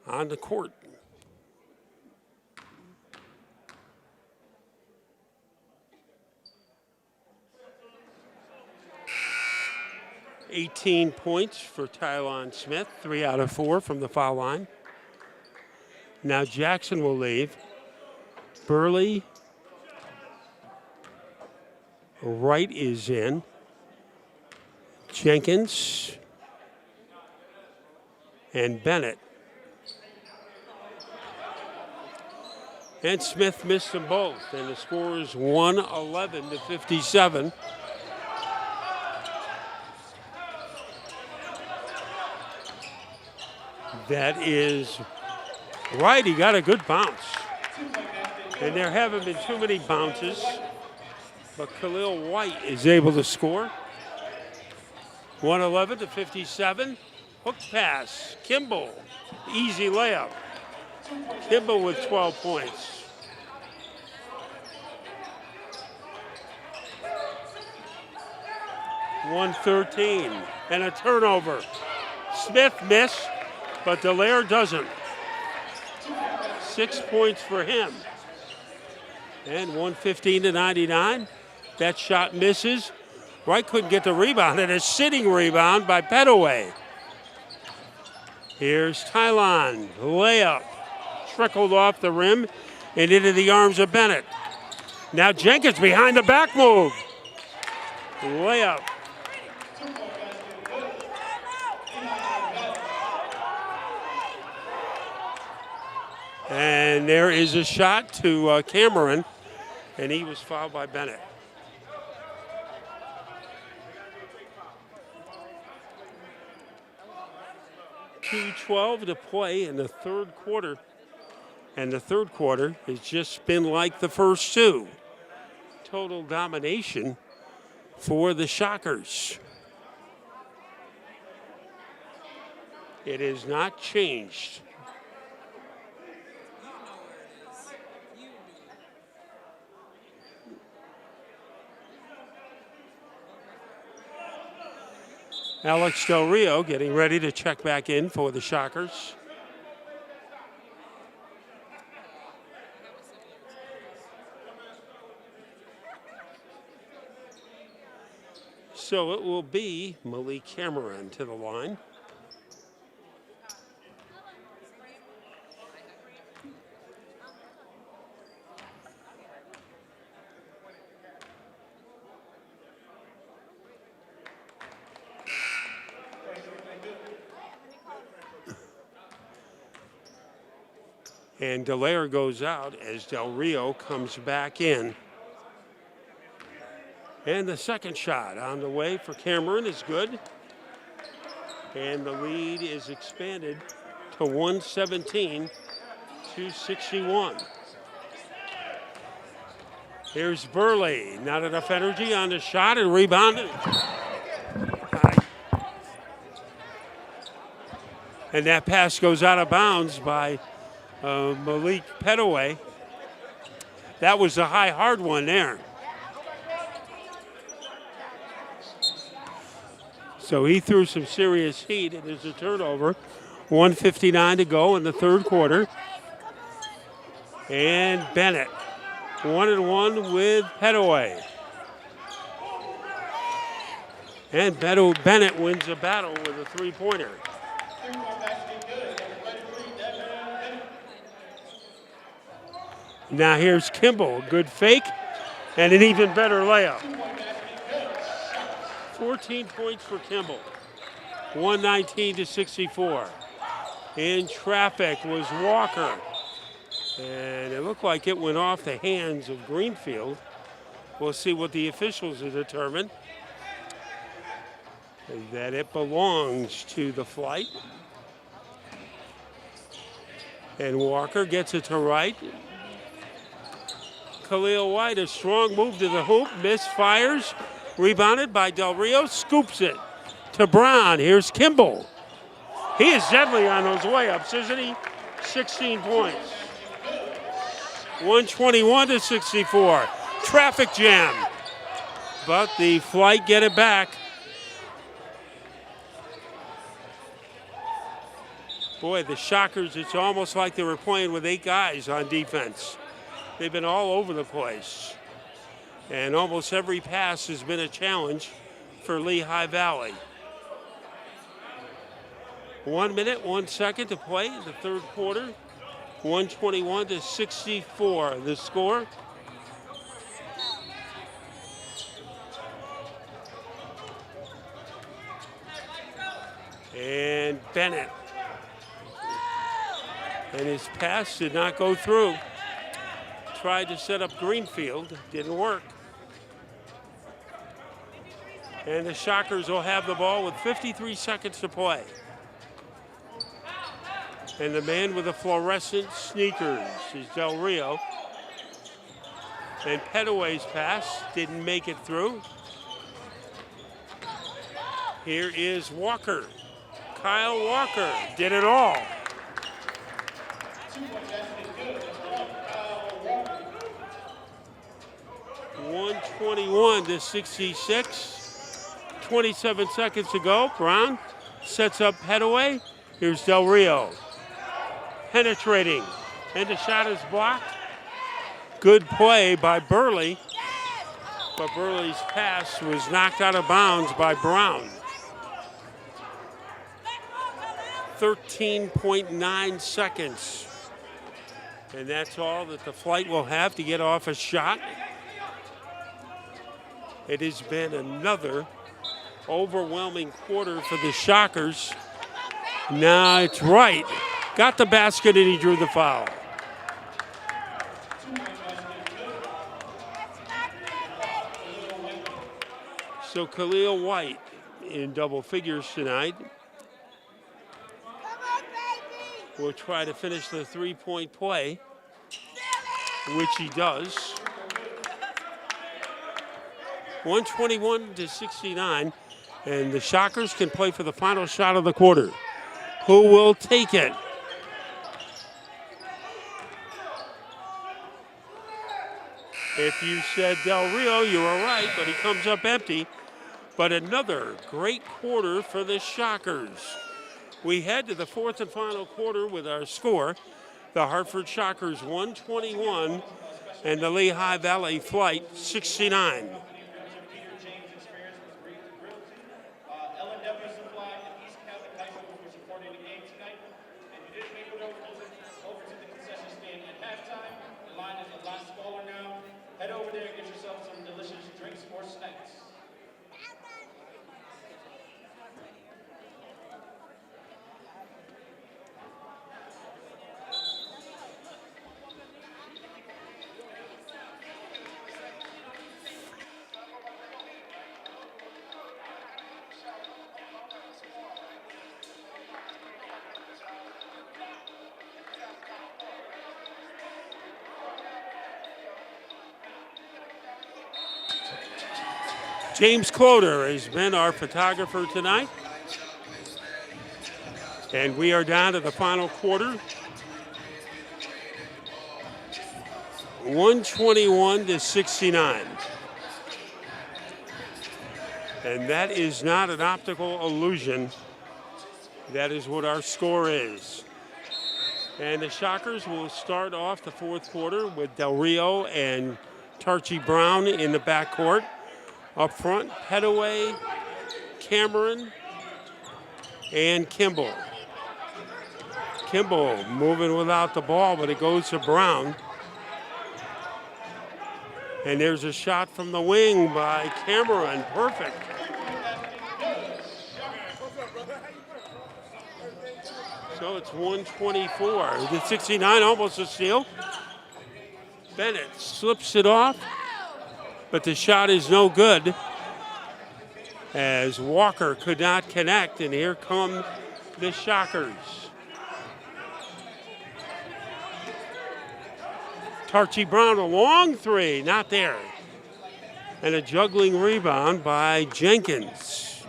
on the court. $18 points for Tylon Smith, 3 out of 4 from the foul line. Now Jackson will leave. Burley. Wright is in. Jenkins. And Bennett. And Smith missed them both. And the score is 111 to 57. That is right. He got a good bounce. And there haven't been too many bounces. But Khalil White is able to score. 111 to 57. Hook pass. Kimball. Easy layup. Kimball with 12 points. .113. And a turnover. Smith missed, but Dallaire doesn't. 6 points for him. And 115-99. That shot misses. Wright couldn't get the rebound, and a sitting rebound by Petaway. Here's Tylon, layup, trickled off the rim and into the arms of Bennett. Now Jenkins behind the back move. Layup. And there is a shot to Cameron, and he was fouled by Bennett. .2:12 to play in the third quarter. And the third quarter has just been like the first two. Total domination for the Shockers. It has not changed. Alex Del Rio getting ready to check back in for the Shockers. So it will be Malik Cameron to the line. And Dallaire goes out as Del Rio comes back in. And the second shot on the way for Cameron is good. And the lead is expanded to 117-61. Here's Burley, not enough energy on the shot and rebounded. And that pass goes out of bounds by Malik Petaway. That was a high, hard one there. So he threw some serious heat, and there's a turnover. 1:59 to go in the third quarter. And Bennett, 1-1 with Petaway. And Bennett wins the battle with a three-pointer. Now here's Kimball, good fake, and an even better layup. 14 points for Kimball, 119-64. In traffic was Walker, and it looked like it went off the hands of Greenfield. We'll see what the officials have determined. That it belongs to the Flight. And Walker gets it to Wright. Khalil White, a strong move to the hoop, misfires, rebounded by Del Rio, scoops it to Brown. Here's Kimball. He is deadly on those layups, isn't he? 16 points. 121-64. Traffic jam. But the Flight get it back. Boy, the Shockers, it's almost like they were playing with 8 guys on defense. They've been all over the place. And almost every pass has been a challenge for Lehigh Valley. 1 minute, 1 second to play in the third quarter. 121-64, the score. And Bennett. And his pass did not go through. Tried to set up Greenfield, didn't work. And the Shockers will have the ball with 53 seconds to play. And the man with the fluorescent sneakers is Del Rio. And Petaway's pass didn't make it through. Here is Walker. Kyle Walker did it all. 121-66. 27 seconds to go. Brown sets up Petaway. Here's Del Rio. Penetrating. And the shot is blocked. Good play by Burley, but Burley's pass was knocked out of bounds by Brown. 13.9 seconds. And that's all that the Flight will have to get off a shot. It has been another overwhelming quarter for the Shockers. Now it's right. Got the basket and he drew the foul. So Khalil White in double figures tonight. Will try to finish the three-point play, which he does. 121-69, and the Shockers can play for the final shot of the quarter. Who will take it? If you said Del Rio, you were right, but he comes up empty. But another great quarter for the Shockers. We head to the fourth and final quarter with our score. The Hartford Shockers 121 and the Lehigh Valley Flight 69. Head over there and get yourself some delicious drinks or snacks. James Cloder has been our photographer tonight. And we are down to the final quarter. 121-69. And that is not an optical illusion. That is what our score is. And the Shockers will start off the fourth quarter with Del Rio and Tarchie Brown in the backcourt. Up front, Petaway, Cameron, and Kimball. Kimball moving without the ball, but it goes to Brown. And there's a shot from the wing by Cameron. Perfect. So it's 124. The 69, almost a steal. Bennett slips it off, but the shot is no good as Walker could not connect, and here come the Shockers. Tarchie Brown, a long three, not there. And a juggling rebound by Jenkins.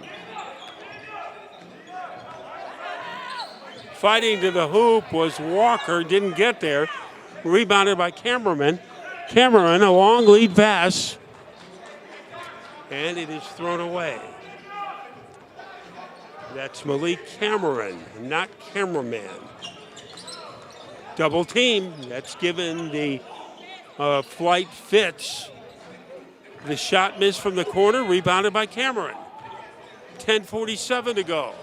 Fighting to the hoop was Walker, didn't get there. Rebounded by Cameron. Cameron, a long lead pass. And it is thrown away. That's Malik Cameron, not Cameraman. Double team, that's given the Flight Fitz. The shot missed from the corner, rebounded by Cameron. 10:47 to go.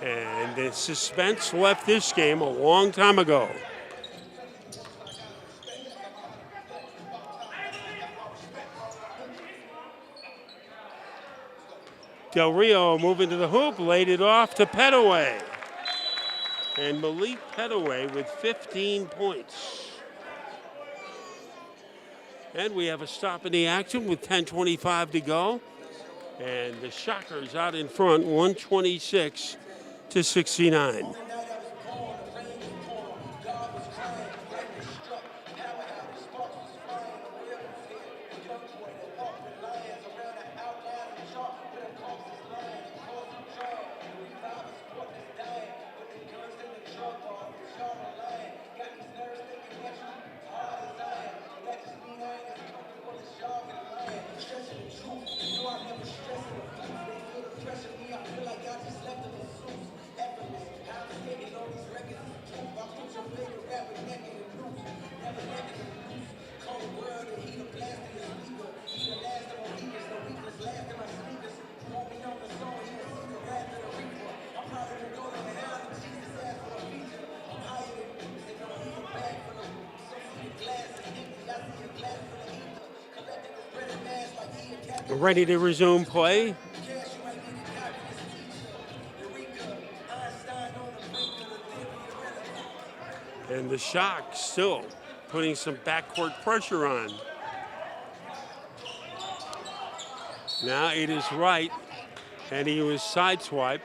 And the suspense left this game a long time ago. Del Rio moving to the hoop, laid it off to Petaway. And Malik Petaway with 15 points. And we have a stop in the action with 10:25 to go. And the Shockers out in front, 126-69. ready to resume play. And the Shock still putting some backcourt pressure on. Now it is Wright, and he was sideswiped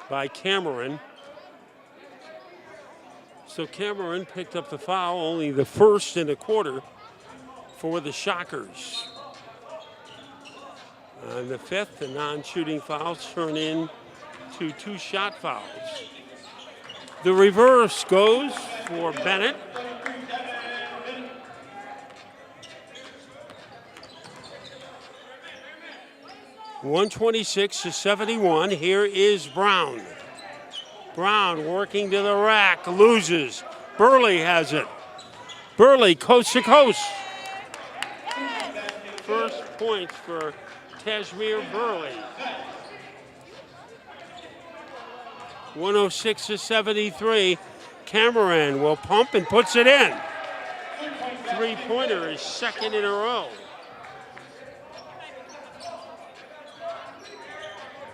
by Cameron. So Cameron picked up the foul, only the first in the quarter for the Shockers. On the fifth, the non-shooting fouls turn in to 2 shot fouls. The reverse goes for Bennett. (126-71). Here is Brown. Brown working to the rack, loses. Burley has it. Burley coast to coast. First points for Kashmir Burley. 106-73. Cameron will pump and puts it in. Three-pointer is second in a row.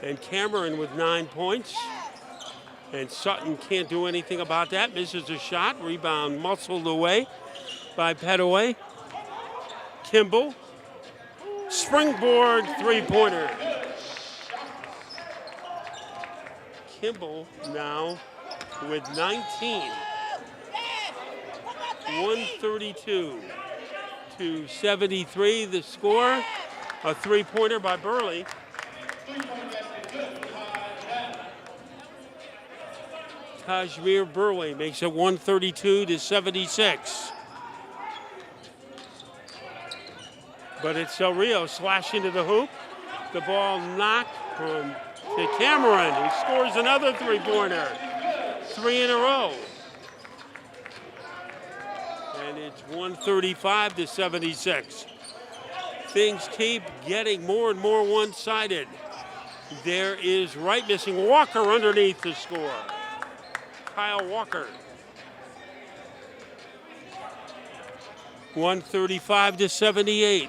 And Cameron with 9 points. And Sutton can't do anything about that. Misses a shot. Rebound muscled away by Petaway. Kimball. Springboard three-pointer. Kimball now with 19. 132-73 the score. A three-pointer by Burley. Kashmir Burley makes it 132-76. But it's Del Rio slash into the hoop. The ball knocked from to Cameron, who scores another three-pointer. 3 in a row. And it's 135-76. Things keep getting more and more one-sided. There is Wright missing. Walker underneath to score. Kyle Walker. 135-78.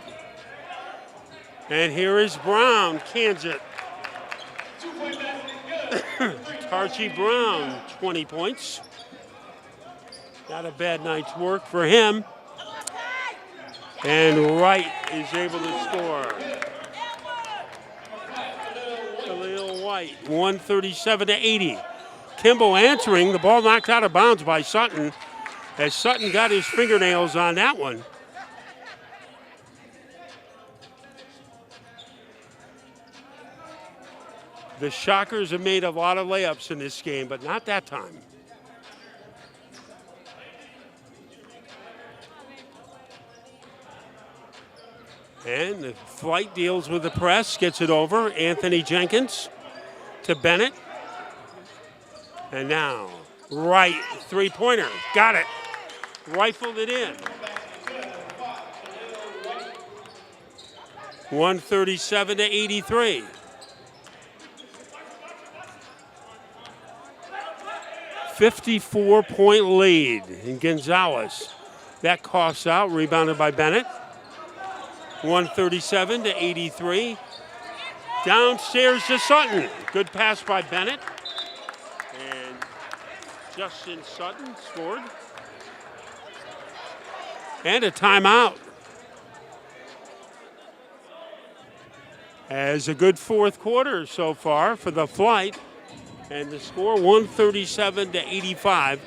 And here is Brown, cans it. Tarchie Brown, 20 points. Not a bad night's work for him. And Wright is able to score. Khalil White, 137-80. Kimball answering, the ball knocked out of bounds by Sutton, as Sutton got his fingernails on that one. The Shockers have made a lot of layups in this game, but not that time. And the flight deals with the press, gets it over. Anthony Jenkins to Bennett. And now, Wright, three-pointer, got it. Rifled it in. 137-83. 54-point lead in Gonzalez. That coughs out, rebounded by Bennett. 137-83. Downstairs to Sutton. Good pass by Bennett. And Justin Sutton scored. And a timeout. As a good fourth quarter so far for the Flight. And the score 137-85.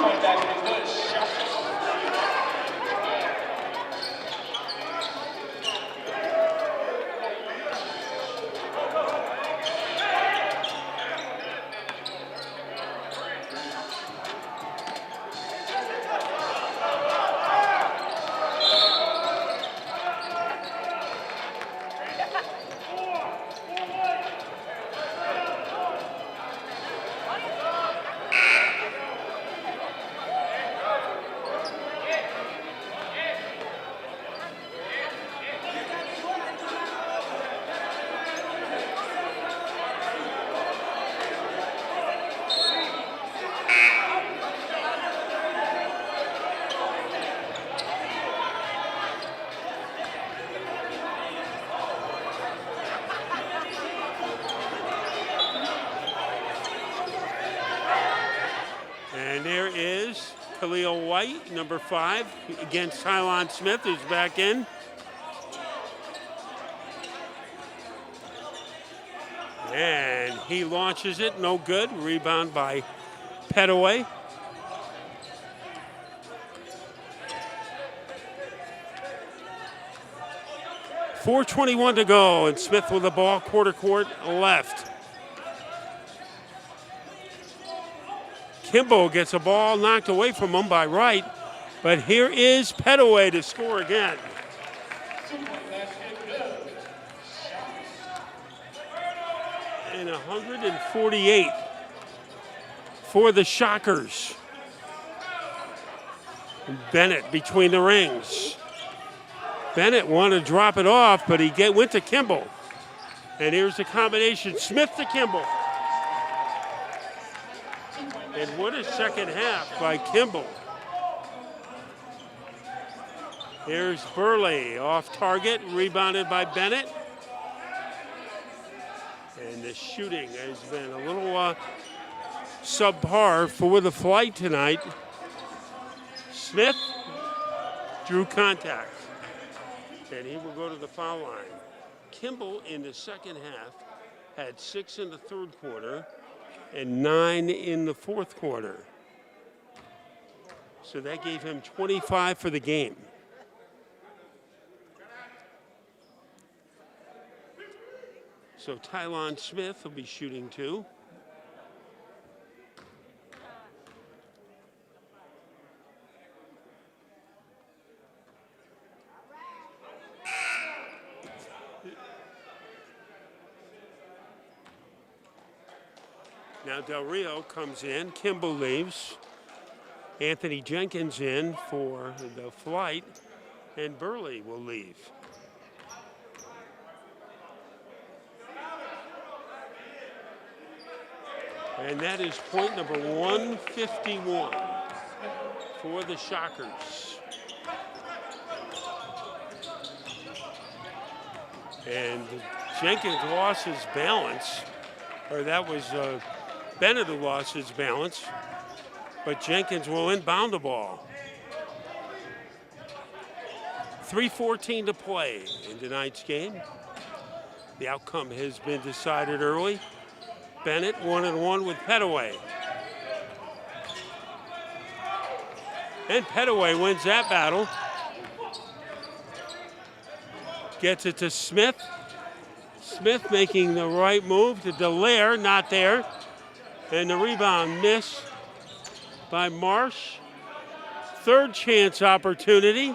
Two-point basket good. Shockers. And there is Khalil White, number 5, against Tylon Smith, who's back in. And he launches it, no good. Rebound by Petaway. .421 to go, and Smith with the ball, quarter court left. Kimball gets a ball knocked away from him by Wright, but here is Petaway to score again. And 148 for the Shockers. Bennett between the rings. Bennett wanted to drop it off, but he went to Kimball. And here's the combination, Smith to Kimball. And what a second half by Kimball. Here's Burley off target, rebounded by Bennett. And the shooting has been a little subpar for the Flight tonight. Smith drew contact. And he will go to the foul line. Kimball in the second half had 6 in the third quarter and 9 in the fourth quarter. So that gave him 25 for the game. So Tylon Smith will be shooting 2. Now Del Rio comes in, Kimball leaves, Anthony Jenkins in for the Flight, and Burley will leave. And that is point number 151 for the Shockers. And Jenkins lost his balance, or that was Bennett who lost his balance, but Jenkins will inbound the ball. 3:14 to play in tonight's game. The outcome has been decided early. Bennett 1-1 with Petaway. And Petaway wins that battle. Gets it to Smith. Smith making the right move to Dallaire, not there. And the rebound miss by Marsh. Third chance opportunity,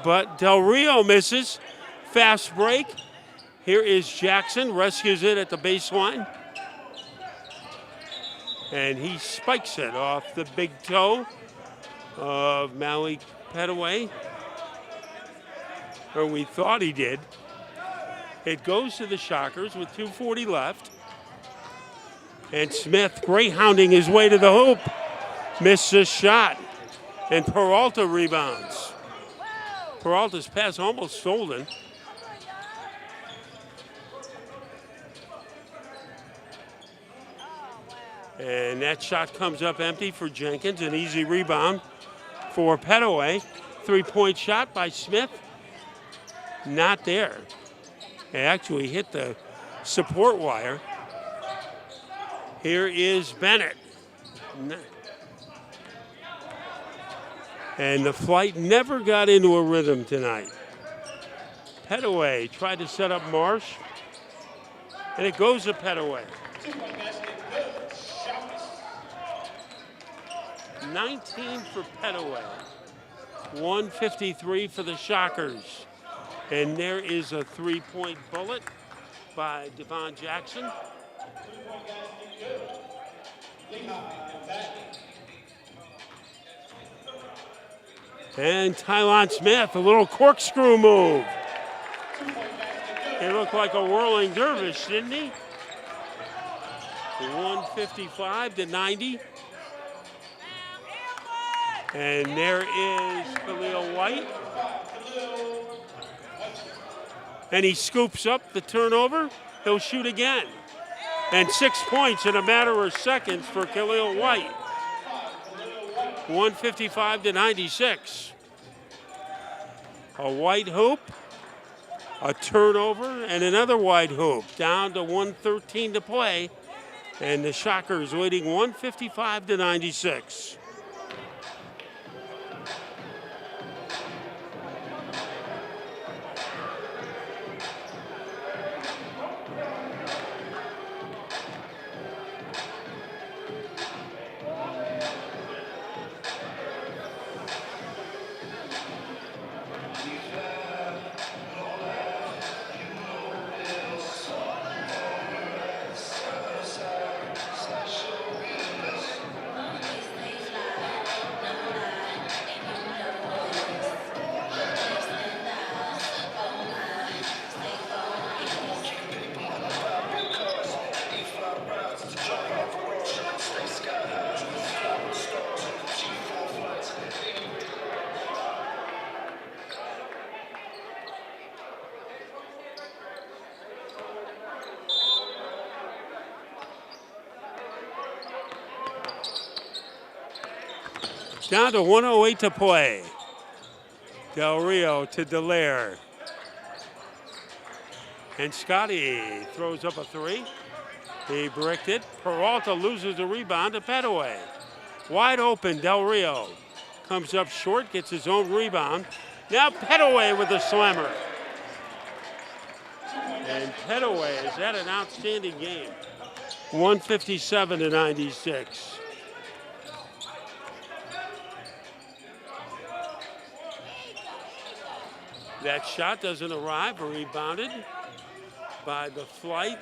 but Del Rio misses. Fast break. Here is Jackson, rescues it at the baseline. And he spikes it off the big toe of Malik Petaway. Or we thought he did. It goes to the Shockers with 2:40 left. And Smith greyhounding his way to the hoop. Missed a shot. And Peralta rebounds. Peralta's pass almost stolen. And that shot comes up empty for Jenkins. An easy rebound for Petaway. 3-point shot by Smith. Not there. It actually hit the support wire. Here is Bennett. And the Flight never got into a rhythm tonight. Petaway tried to set up Marsh, and it goes to Petaway. 19 for Petaway, 153 for the Shockers. And there is a three-point bullet by Devon Jackson. And Tylon Smith, a little corkscrew move. He looked like a whirling dervish, didn't he? 155 to 90. And there is Khalil White. And he scoops up the turnover. He'll shoot again. And 6 points in a matter of seconds for Khalil White. 155 to 96. A White hoop, a turnover, and another White hoop. Down to 1:13 to play. And the Shockers leading 155 to 96. Down to 108 to play. Del Rio to Dallaire. And Scotty throws up a three. He bricked it. Peralta loses the rebound to Petaway. Wide open, Del Rio comes up short, gets his own rebound. Now Petaway with the slammer. And Petaway has had an outstanding game. 157 to 96. That shot doesn't arrive, rebounded by the Flight.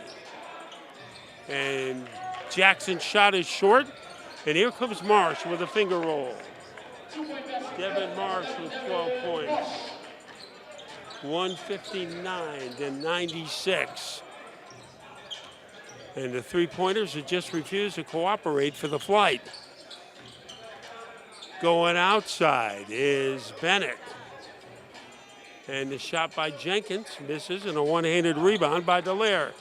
And Jackson's shot is short. And here comes Marsh with a finger roll. Devin Marsh with 12 points. 159 to 96. And the three-pointers have just refused to cooperate for the Flight. Going outside is Bennett. And the shot by Jenkins misses, and a one-handed rebound by Dallaire.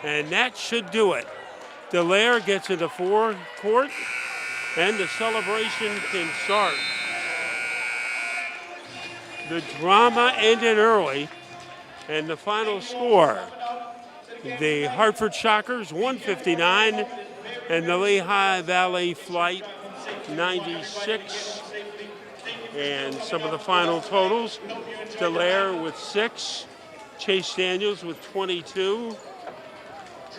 And that should do it. Dallaire gets into forecourt, and the celebration can start. The drama ended early, and the final score, the Hartford Shockers 159, and the Lehigh Valley Flight 96. And some of the final totals, Dallaire with 6, Chase Daniels with 22.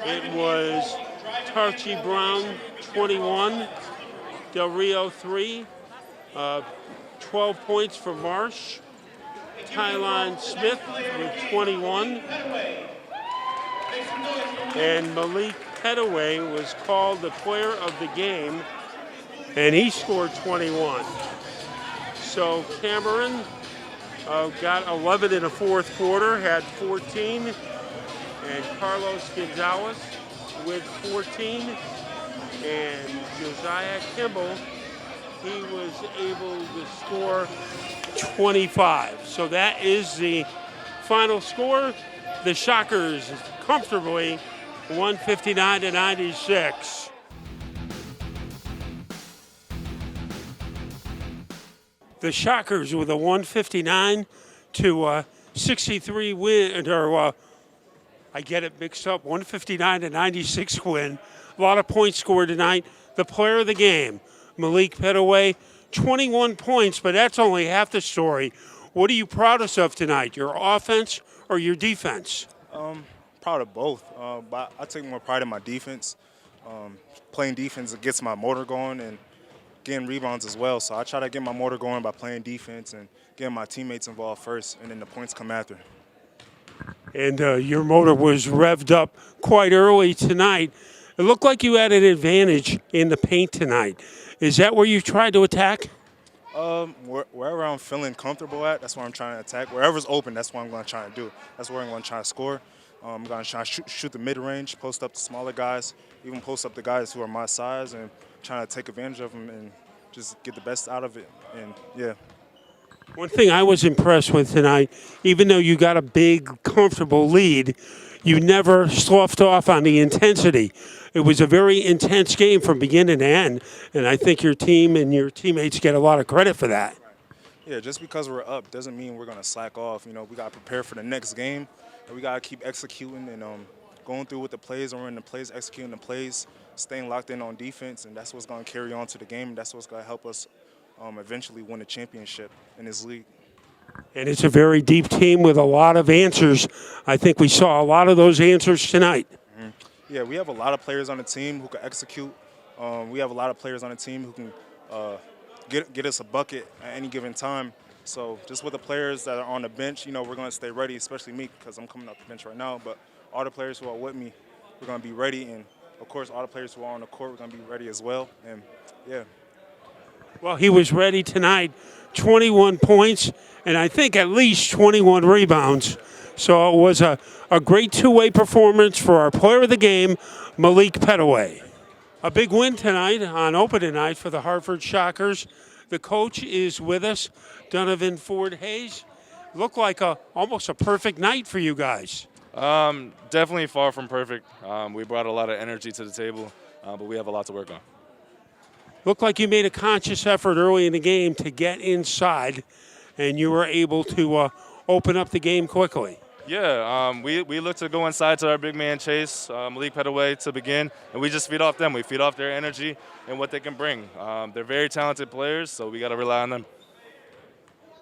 It was Tarchie Brown 21, Del Rio 3, 12 points for Marsh, Tylon Smith with 21, and Malik Petaway was called the player of the game, and he scored 21. So Cameron got 11 in the fourth quarter, had 14, and Carlos Gonzalez with 14, and Josiah Kimball, he was able to score 25. So that is the final score. The Shockers comfortably 159 to 96. The Shockers with a 159 to 63 win, or I get it mixed up, 159 to 96 win. A lot of points scored tonight. The player of the game, Malik Petaway, 21 points, but that's only half the story. What are you proudest of tonight, your offense or your defense? Proud of both, but I take more pride in my defense. Playing defense, it gets my motor going and getting rebounds as well. So I try to get my motor going by playing defense and getting my teammates involved first, and then the points come after. And your motor was revved up quite early tonight. It looked like you had an advantage in the paint tonight. Is that where you tried to attack? Wherever I'm feeling comfortable at, that's where I'm trying to attack. Wherever's open, that's what I'm going to try to do. That's where I'm going to try to score. I'm going to try to shoot the mid-range, post up the smaller guys, even post up the guys who are my size, and trying to take advantage of them and just get the best out of it. And, yeah. One thing I was impressed with tonight, even though you got a big, comfortable lead, you never sloughed off on the intensity. It was a very intense game from beginning to end, and I think your team and your teammates get a lot of credit for that. Yeah, just because we're up doesn't mean we're going to slack off. You know, we got to prepare for the next game, and we got to keep executing and going through with the plays, or in the plays, executing the plays, staying locked in on defense, and that's what's going to carry on to the game. That's what's going to help us eventually win a championship in this league. And it's a very deep team with a lot of answers. I think we saw a lot of those answers tonight. Mm-hmm. Yeah, we have a lot of players on the team who can execute. We have a lot of players on the team who can get us a bucket at any given time. So just with the players that are on the bench, you know, we're going to stay ready, especially me because I'm coming off the bench right now. But all the players who are with me, we're going to be ready. And, of course, all the players who are on the court, we're going to be ready as well. And, yeah. Well, he was ready tonight, 21 points, and I think at least 21 rebounds. So it was a great two-way performance for our player of the game, Malik Petaway. A big win tonight on opening night for the Hartford Shockers. The coach is with us, Donovan Ford Hayes. Looked like almost a perfect night for you guys. Definitely far from perfect. We brought a lot of energy to the table, but we have a lot to work on. Looked like you made a conscious effort early in the game to get inside, and you were able to open up the game quickly. Yeah, we look to go inside to our big man Chase, Malik Petaway to begin, and we just feed off them. We feed off their energy and what they can bring. They're very talented players, so we got to rely on them.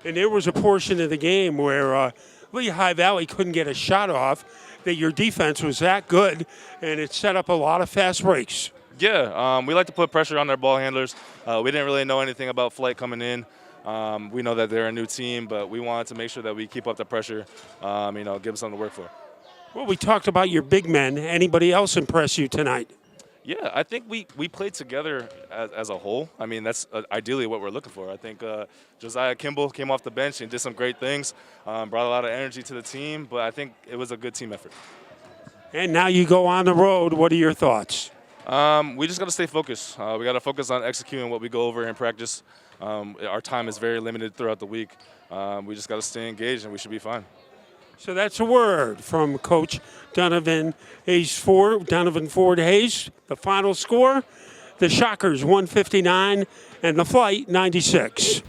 And there was a portion of the game where LeHigh Valley couldn't get a shot off, that your defense was that good, and it set up a lot of fast breaks. Yeah, we like to put pressure on their ball handlers. We didn't really know anything about Flight coming in. We know that they're a new team, but we wanted to make sure that we keep up the pressure, give them something to work for. Well, we talked about your big men. Anybody else impress you tonight? Yeah, I think we played together as a whole. I mean, that's ideally what we're looking for. I think Josiah Kimball came off the bench and did some great things, brought a lot of energy to the team, but I think it was a good team effort. And now you go on the road. What are your thoughts? We just got to stay focused. We got to focus on executing what we go over in practice. Our time is very limited throughout the week. We just got to stay engaged, and we should be fine. So that's a word from Coach Donovan Ford Hayes. The final score, the Shockers 159 and the Flight 96.